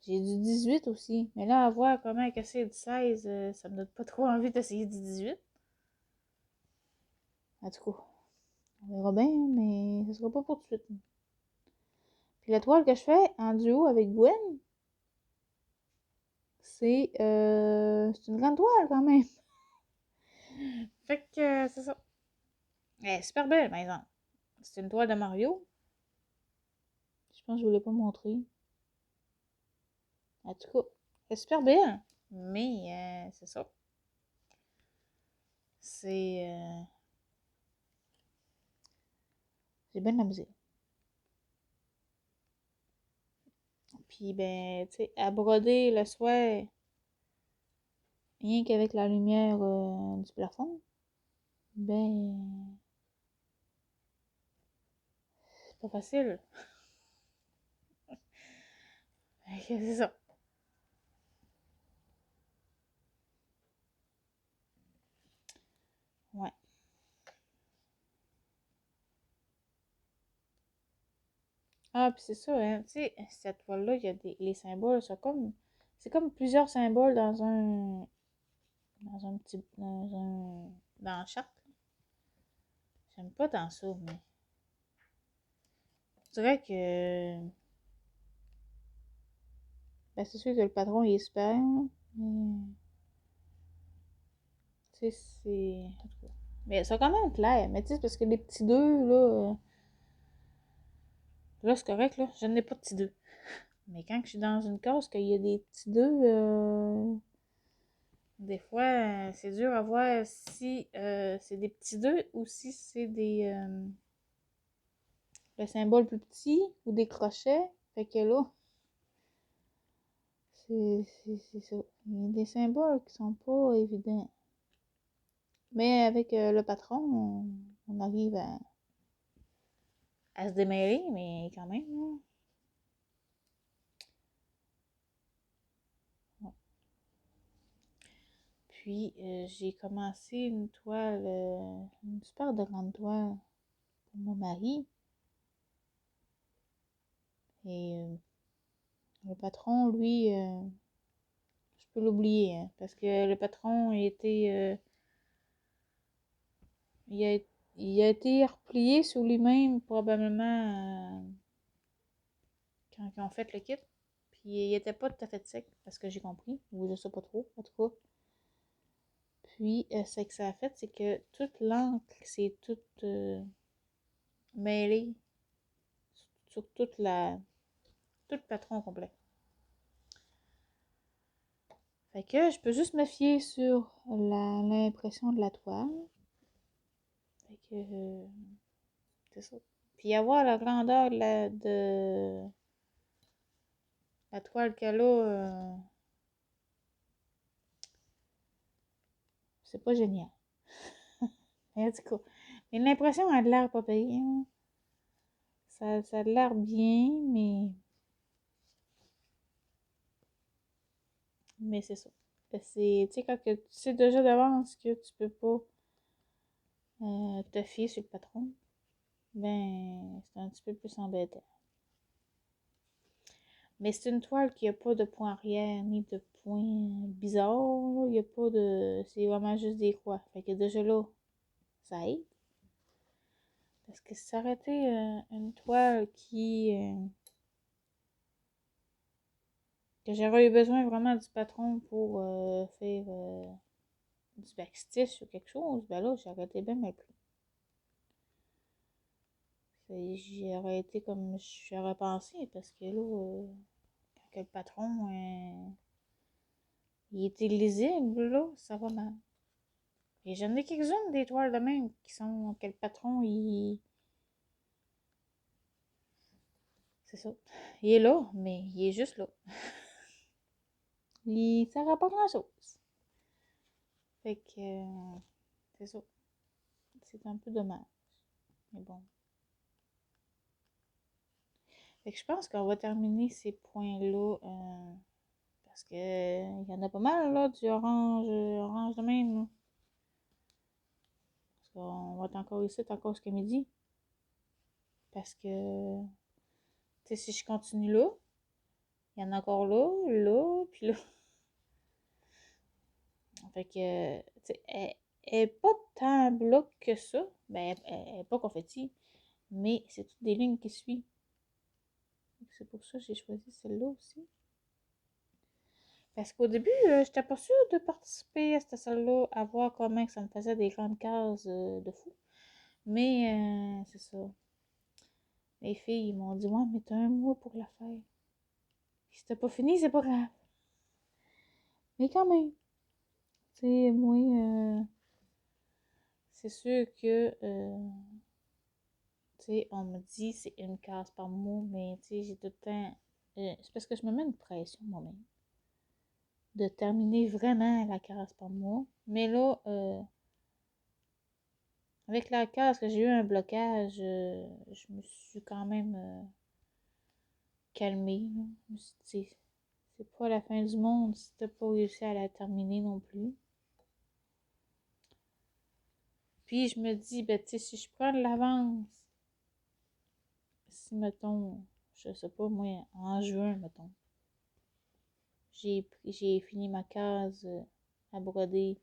J'ai du 18 aussi. Mais là, à voir comment casser du 16, ça me donne pas trop envie d'essayer du 18. En tout cas, on verra bien, mais ce sera pas pour tout de suite. Puis la toile que je fais en duo avec Gwen, c'est une grande toile quand même. Fait que c'est ça. Elle est super belle, par exemple. C'est une toile de Mario. Je pense que je voulais pas montrer. En tout cas, elle est super belle. Mais c'est ça. C'est. J'ai bien amusé. Puis, ben, tu sais, à broder le soir, rien qu'avec la lumière du plafond, ben, c'est pas facile. Fait que c'est ça. Ouais. Ah, puis c'est ça, hein. Tu sais, cette toile-là, il y a les symboles, c'est comme plusieurs symboles dans un petit, dans la charte. J'aime pas tant ça, mais je dirais que, ben, c'est sûr que le patron, il est super, hein, mais, tu sais, en tout cas. Mais c'est quand même clair, mais tu sais, c'est parce que les petits deux, là, c'est correct, là, je n'ai pas de petits deux. Mais quand je suis dans une case qu'il y a des petits deux, des fois, c'est dur à voir si c'est des petits deux ou si c'est le symbole plus petit ou des crochets. Fait que là, c'est ça. Il y a des symboles qui sont pas évidents. Mais avec le patron, on arrive à se démêler, mais quand même, là. Ouais. Puis, j'ai commencé une toile, une super de grande toile pour mon mari. Et le patron, lui, je peux l'oublier, hein, parce que le patron, il a, il a été replié sur lui-même probablement quand ils ont fait le kit. Puis il était pas tout à fait sec, parce que j'ai compris, ou je sais pas trop, en tout cas. Puis ce que ça a fait, c'est que toute l'encre s'est toute mêlée sur tout le patron complet. Fait que je peux juste me fier sur l'impression de la toile. Fait que c'est ça. Puis avoir la grandeur la toile qu'elle a, c'est pas génial. Mais en tout cas, mais l'impression a de l'air pas payée, hein. Ça a de l'air bien, mais c'est ça. Tu sais, quand tu sais déjà d'avance que tu peux pas te fier sur le patron, ben, c'est un petit peu plus embêtant. Mais c'est une toile qui a pas de point arrière, ni de point bizarre, il y a pas de... C'est vraiment juste des croix. Fait que déjà là, ça aide. Parce que si ça aurait été une toile que j'aurais eu besoin vraiment du patron pour faire du backstitch ou quelque chose, ben là, j'aurais été bien mal pris. J'aurais été comme j'aurais pensé, parce que là, que le patron, il est illisible, là, ça va mal. Et j'en ai quelques-unes des toiles de même qui sont que le patron, il. C'est ça. Il est là, mais il est juste là. Il sert à pas grand-chose. Fait que. C'est ça. C'est un peu dommage. Mais bon. Fait que je pense qu'on va terminer ces points-là. Parce que il y en a pas mal, là, du orange de même, là. Parce qu'on va être encore ici, encore jusqu'à midi. Parce que, tu sais, si je continue là, il y en a encore là, là, puis là. Fait que, tu sais, elle est pas tant bloc que ça. Ben, elle est pas confetti, mais c'est toutes des lignes qui suivent. C'est pour ça que j'ai choisi celle-là aussi. Parce qu'au début, j'étais pas sûre de participer à cette salle-là, à voir comment que ça me faisait des grandes cases de fou. Mais c'est ça. Les filles m'ont dit, ouais, mais t'as un mois pour la faire. Si t'as pas fini, c'est pas grave. Mais quand même, tu sais, moi, c'est sûr que, tu sais, on me dit c'est une case par mois, mais tu sais, j'ai tout le temps. C'est parce que je me mets une pression moi-même de terminer vraiment la case par mois. Mais là, avec la case que j'ai eu un blocage, je me suis quand même calmée, là. Je me suis dit, c'est pas la fin du monde si t'as pas réussi à la terminer non plus. Puis je me dis, ben tu sais, si je prends de l'avance, si mettons, je sais pas moi, en juin, mettons, j'ai fini ma case à broder,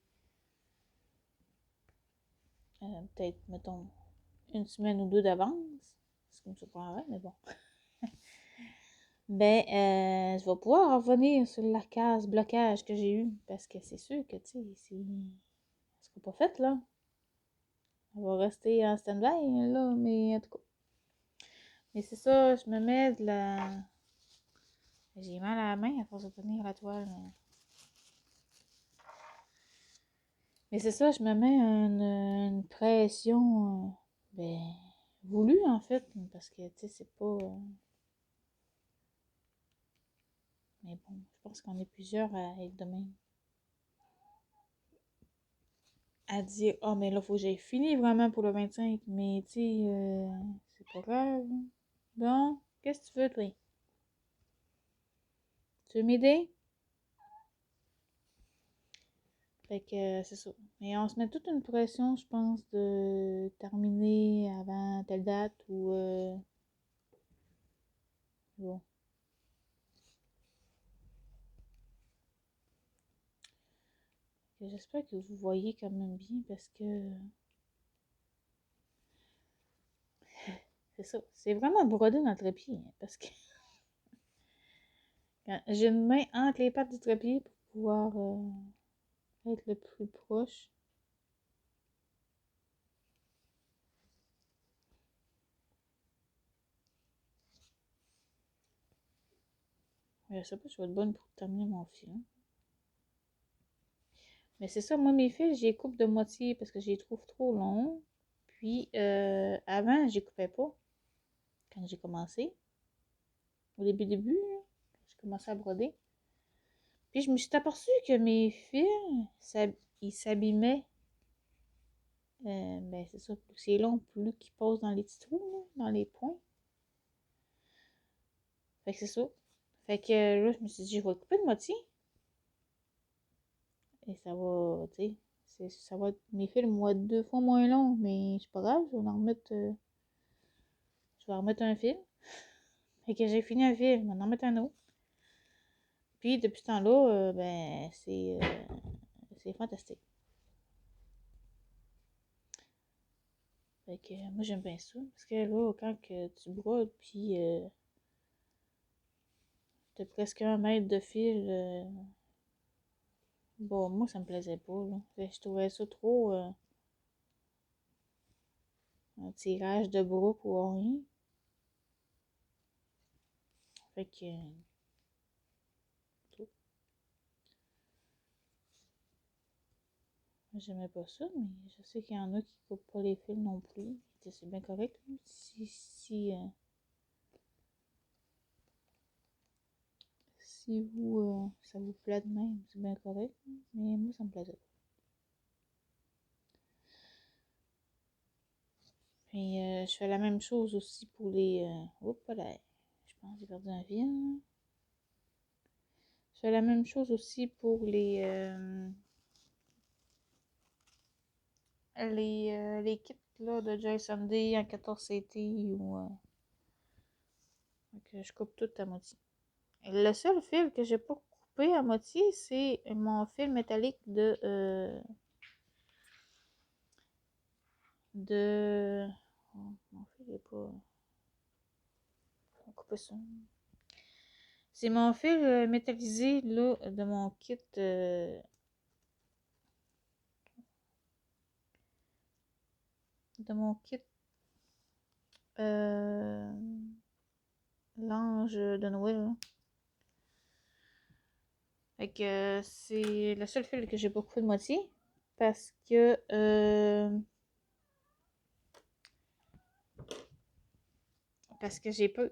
peut-être, mettons, une semaine ou deux d'avance, ce qui me surprendrait, mais bon. Ben, je vais pouvoir revenir sur la case blocage que j'ai eu, parce que c'est sûr que, tu sais, c'est ce qu'on pas fait, là. On va rester en stand-by, là, mais en tout cas. Mais c'est ça, je me mets de la. J'ai mal à la main à force de tenir la toile. Mais c'est ça, je me mets une pression, ben, voulue, en fait, parce que, tu sais, c'est pas. Mais bon, je pense qu'on est plusieurs à être de même. À dire, oh, mais là, faut que j'aille fini vraiment pour le 25, mais tu sais, c'est pas grave. Bon, qu'est-ce que tu veux, toi? Tu veux m'aider? Fait que c'est ça. Mais on se met toute une pression, je pense, de terminer avant telle date ou bon. J'espère que vous voyez quand même bien parce que c'est ça. C'est vraiment brodé dans le trépied, hein, parce que j'ai une main entre les pattes du trépied pour pouvoir être le plus proche. Je sais pas si je vais être bonne pour terminer mon fil, hein. Mais c'est ça, moi, mes fils, j'ai coupe de moitié parce que je les trouve trop longs. Puis, avant, je les coupais pas quand j'ai commencé. Au début, là, j'ai commencé à broder. Puis, je me suis aperçue que mes fils, ils s'abîmaient. Ben, c'est ça, plus c'est long, plus qu'ils posent dans les petits trous, là, dans les points. Fait que c'est ça. Fait que là, je me suis dit, je vais couper de moitié. Et ça va, tu sais, ça va être, mes fils, moi, 2 fois moins longs, mais c'est pas grave, je vais en remettre un fil. Fait que j'ai fini un fil, je vais en remettre un autre. Puis depuis ce temps-là, ben, c'est fantastique. Fait que moi, j'aime bien ça. Parce que là, quand que tu brodes, puis t'as presque 1 mètre de fil, bon, moi, ça me plaisait pas, là. Fait que je trouvais ça trop un tirage de bras pour rien. Fait que J'aimais pas ça, mais je sais qu'il y en a qui coupent pas les fils non plus. C'est bien correct. Si vous, ça vous plaît de même, c'est bien correct. Mais moi, ça me plaisait pas. Puis, je fais la même chose aussi pour les... oups, là, je pense que j'ai perdu un fil. Je fais la même chose aussi pour les kits là, de Joy Sunday en 14CT ou... que je coupe tout à moitié. Le seul fil que j'ai pas coupé à moitié, c'est mon fil métallique de... Oh, mon fil est pas... On va couper ça. C'est mon fil métallisé là, de mon kit... l'ange de Noël. Là. Fait que c'est le seul fil que j'ai pas coupé de moitié. Parce que... parce que j'ai peur.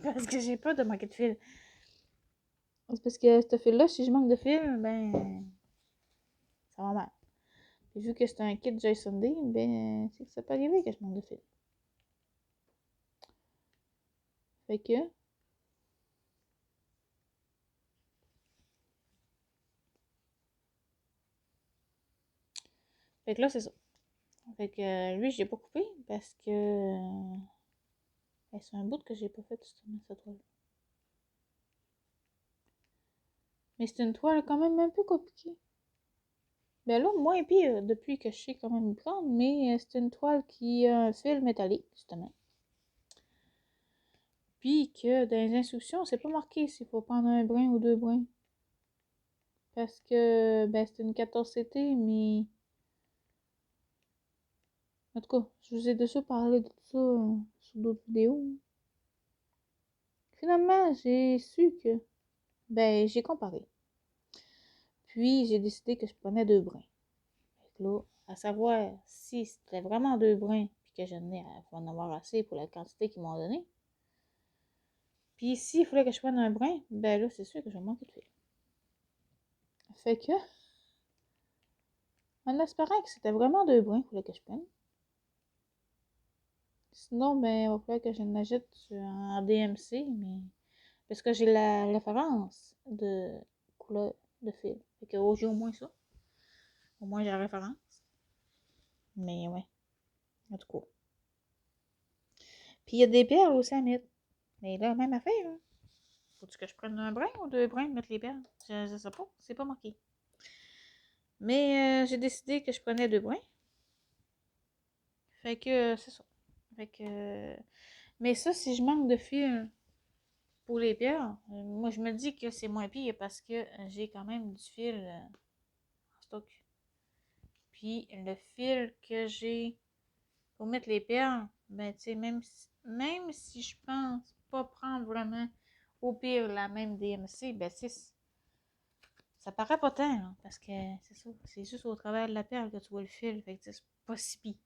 Parce que j'ai peur de manquer de fil. C'est parce que ce fil-là, si je manque de fil, ben... ça va mal. Et vu que c'est un kit Joy Sunday, ben... c'est que ça peut arriver que je manque de fil. Fait que... Fait que là, c'est ça. Fait que lui, j'ai pas coupé parce que... ben, c'est un bout que j'ai pas fait justement, cette toile. Mais c'est une toile quand même un peu compliquée. Ben là, moins pire depuis que je sais quand même prendre, mais c'est une toile qui a un fil métallique, justement. Puis que dans les instructions, c'est pas marqué s'il faut prendre un brin ou deux brins. Parce que, ben, c'est une 14CT, mais... En tout cas, je vous ai déjà parlé de tout ça sur d'autres vidéos. Finalement, j'ai su que... Ben, j'ai comparé. Puis, j'ai décidé que je prenais deux brins. Fait que là, à savoir si c'était vraiment deux brins, puis que j'en ai à en avoir assez pour la quantité qu'ils m'ont donné. Puis, s'il fallait que je prenne un brin, ben là, c'est sûr que je vais manquer de fil. Fait que, en espérant que c'était vraiment deux brins qu'il fallait que je prenne. Sinon, ben, il va falloir que je l'achète en DMC, mais... Parce que j'ai la référence de couleur de fil. Fait que j'ai au moins ça. Au moins, j'ai la référence. Mais ouais, en tout cas. Puis il y a des perles aussi à mettre. Mais là, même affaire. Hein. Faut-tu que je prenne un brin ou deux brins pour mettre les perles? Je sais pas. C'est pas marqué. Mais j'ai décidé que je prenais deux brins. Fait que c'est ça. Fait que. Mais ça, si je manque de fil pour les perles, moi je me dis que c'est moins pire parce que j'ai quand même du fil en stock. Puis le fil que j'ai pour mettre les perles, ben tu sais, même si je pense pas prendre vraiment au pire la même DMC, ben ça paraît pas tant, là, parce que c'est ça, c'est juste au travers de la perle que tu vois le fil, fait que c'est pas si pire.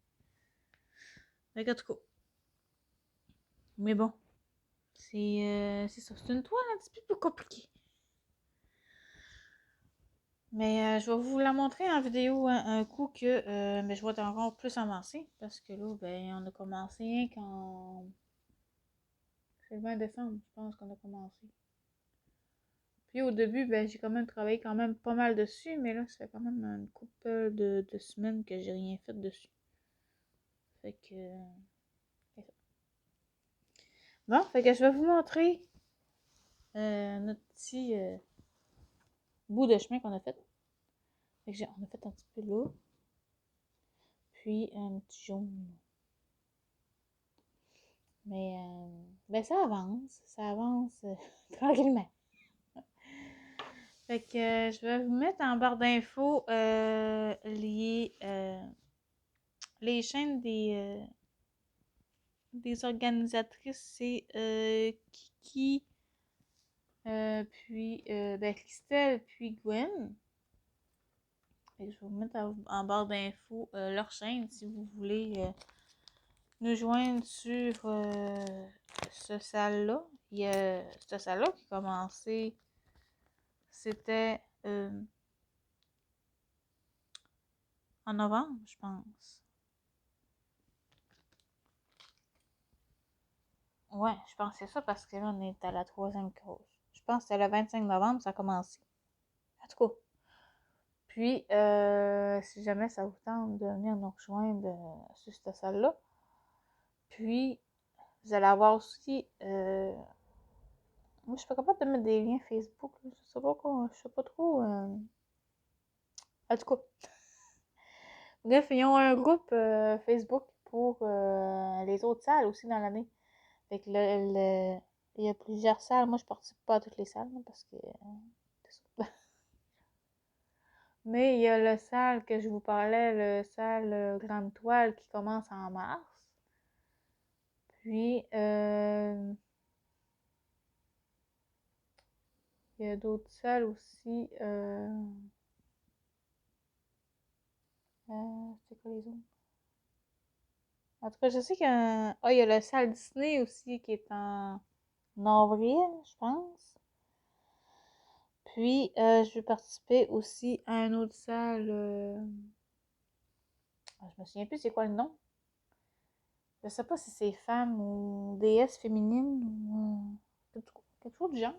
Fait que, en tout cas. Mais bon, c'est ça, c'est une toile un petit peu plus compliquée. Mais je vais vous la montrer en vidéo un coup que mais je vais être encore plus avancé parce que là, ben, on a commencé quand... C'est le 20 décembre, je pense qu'on a commencé. Puis au début, ben, j'ai quand même travaillé quand même pas mal dessus, mais là, ça fait quand même une couple de semaines que j'ai rien fait dessus. Fait que... c'est ça. Bon, fait que je vais vous montrer notre petit bout de chemin qu'on a fait. Fait que on a fait un petit peu là. Puis un petit jaune. Mais ben ça avance tranquillement. Fait que je vais vous mettre en barre d'infos les chaînes des organisatrices. C'est Kiki, puis ben, Christelle, puis Gwen. Fait que je vais vous mettre en barre d'infos leur chaîne si vous voulez nous joindre sur ce salle-là. Il y a cette salle-là qui a commencé, c'était en novembre, je pense. Ouais, je pense que c'est ça parce que là, on est à la 3e cause. Je pense que c'était le 25 novembre, ça a commencé. En tout cas. Puis, si jamais ça vous tente de venir nous rejoindre sur cette salle-là. Puis, vous allez avoir aussi. Moi, je suis pas capable de mettre des liens Facebook. Là. Je sais pas quoi. Je sais pas trop. En tout cas. Bref, ils ont un groupe Facebook pour les autres salles aussi dans l'année. Fait que il y a plusieurs salles. Moi, je participe pas à toutes les salles là, parce que. Mais il y a le salle que je vous parlais, le salle Grande Toile qui commence en mars. Puis, il y a d'autres salles aussi. C'est quoi les autres? En tout cas, je sais qu'il y a il y a la salle Disney aussi qui est en avril, je pense. Puis, je vais participer aussi à une autre salle. Je me souviens plus c'est quoi le nom. Je sais pas si c'est femme ou déesse féminine ou quelque chose du genre.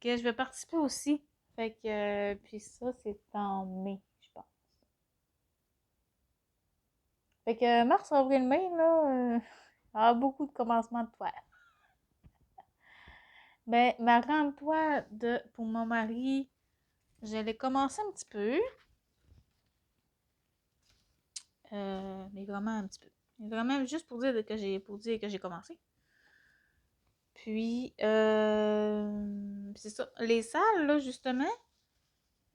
Que je vais participer aussi. Fait que, puis ça, c'est en mai, je pense. Fait que mars, avril, mai, là, il y aura beaucoup de commencements de toile. Ben, ma grande toile pour mon mari, je l'ai commencé un petit peu. Mais vraiment un petit peu. Vraiment juste pour dire que j'ai commencé. Puis, c'est ça. Les salles, là, justement,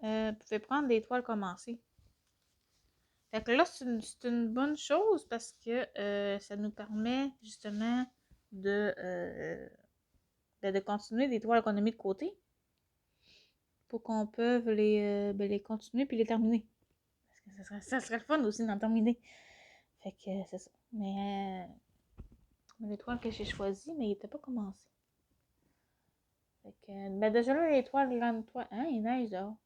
pouvaient prendre des toiles commencées. Fait que là, c'est une bonne chose parce que ça nous permet, justement, de continuer des toiles qu'on a mis de côté pour qu'on puisse les continuer puis les terminer. Parce que ça serait le fun aussi d'en terminer. Fait que c'est ça. Mais les toiles que j'ai choisies, mais ils n'étaient pas commencés. Fait que, ben déjà là, les toiles grande toile. Hein, il neige dehors.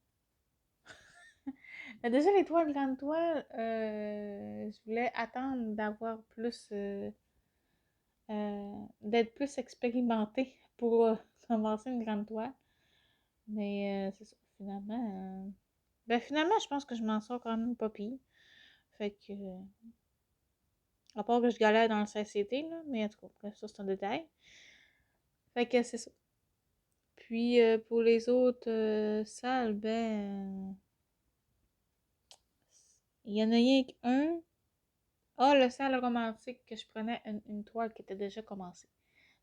Ben déjà, les toiles grande toile, je voulais attendre d'avoir plus. D'être plus expérimentée pour commencer une grande toile. Mais c'est ça, finalement. Ben finalement, je pense que je m'en sors quand même pas pire. Fait que. À part que je galère dans le CCT, là, mais en tout cas, bref, ça c'est un détail. Fait que c'est ça. Puis pour les autres salles, ben. Il y en a rien qu'un. Ah, le salle romantique que je prenais une toile qui était déjà commencée.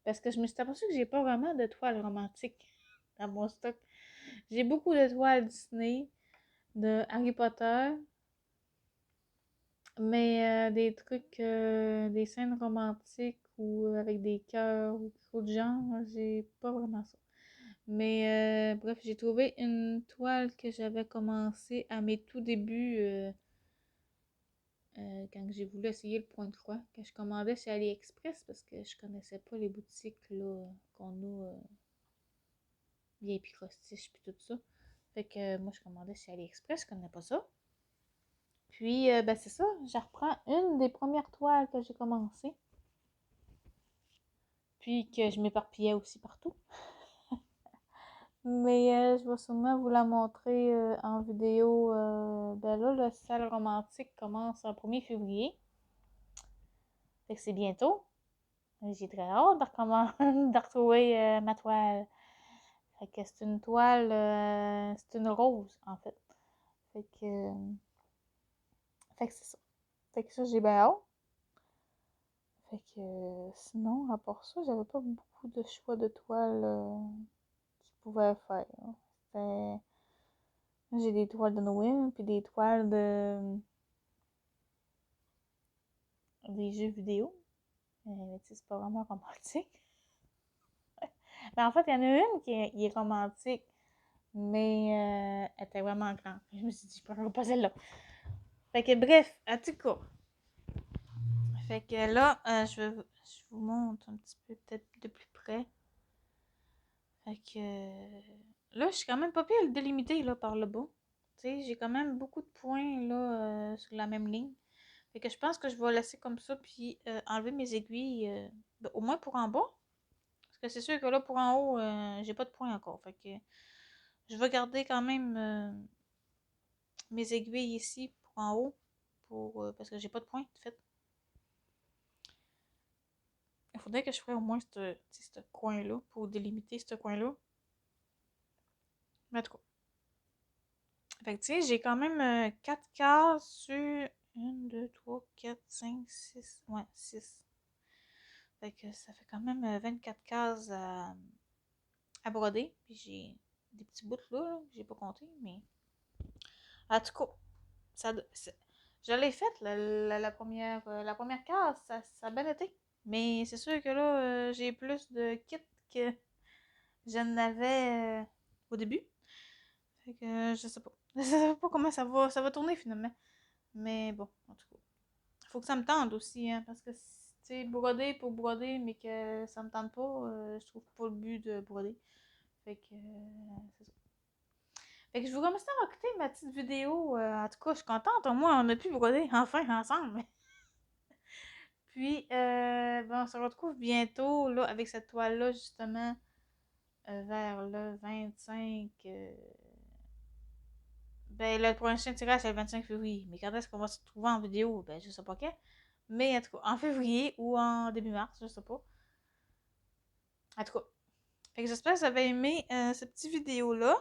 Parce que je me suis aperçue que j'ai pas vraiment de toile romantique dans mon stock. J'ai beaucoup de toiles Disney, de Harry Potter, mais des trucs, des scènes romantiques ou avec des cœurs ou quelque chose de genre, j'ai pas vraiment ça. Mais bref, j'ai trouvé une toile que j'avais commencé à mes tout débuts quand j'ai voulu essayer le point de croix, que je commandais chez AliExpress parce que je connaissais pas les boutiques là qu'on a, les Picostiches puis tout ça. Fait que moi je commandais chez AliExpress, je connais pas ça. Puis ben c'est ça, je reprends une des premières toiles que j'ai commencé. Puis que je m'éparpillais aussi partout. Mais je vais sûrement vous la montrer en vidéo. Ben là, le salle romantique commence en 1er février. Fait que c'est bientôt. J'ai très hâte de retrouver ma toile. Fait que c'est une toile, c'est une rose en fait. Fait que c'est ça. Fait que ça, j'ai bien hâte. Fait que sinon, à part ça, j'avais pas beaucoup de choix de toiles qu'ils pouvaient faire. C'était... J'ai des toiles de Noël, puis des toiles des jeux vidéo. Mais tu sais, c'est pas vraiment romantique. Mais en fait, il y en a une qui est romantique. Mais elle était vraiment grande. Je me suis dit, je prendrai pas celle-là. Fait que bref, à tout cas. Fait que là, je vous montre un petit peu peut-être de plus près. Fait que là, je suis quand même pas pire délimitée là, par le bas. Tu sais, j'ai quand même beaucoup de points là, sur la même ligne. Fait que je pense que je vais laisser comme ça, puis enlever mes aiguilles, ben, au moins pour en bas. Parce que c'est sûr que là, pour en haut, j'ai pas de points encore. Fait que je vais garder quand même mes aiguilles ici pour en haut, parce que j'ai pas de points, en fait. Il faudrait que je fasse au moins ce coin-là pour délimiter ce coin-là. Mais en tout cas. Fait que tu sais, j'ai quand même 4 cases sur 1, 2, 3, 4, 5, 6. Ouais, 6. Fait que ça fait quand même 24 cases à broder. Puis j'ai des petits bouts là, que j'ai pas compté, mais. En tout cas, je l'ai faite, la première case, ça a bien été. Mais c'est sûr que là, j'ai plus de kits que je n'avais au début. Fait que je sais pas. Je sais pas comment ça va tourner finalement. Mais bon, en tout cas. Faut que ça me tente aussi, hein, parce que, tu sais, broder pour broder, mais que ça me tente pas, je trouve pas le but de broder. Fait que, c'est ça. Fait que je vous remercie d'avoir écouté ma petite vidéo. En tout cas, je suis contente. Au moins, on a pu broder enfin ensemble. Puis, ben, on se retrouve bientôt, là, avec cette toile-là, justement, vers le 25. Ben, le prochain tirage, c'est le 25 février. Mais quand est-ce qu'on va se retrouver en vidéo? Ben, je sais pas quand. Mais en tout cas, en février ou en début mars, je sais pas. En tout cas. Fait que j'espère que vous avez aimé cette petite vidéo-là.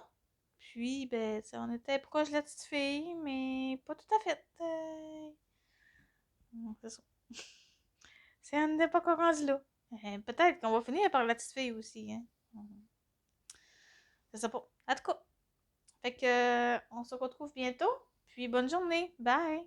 Puis, ben, ça, on était proche de la petite fille, mais pas tout à fait. C'est ça. C'est on n'est pas encore rendu là. Peut-être qu'on va finir par la petite fille aussi, hein. Je sais pas. En tout cas. Fait que, on se retrouve bientôt. Puis, bonne journée. Bye!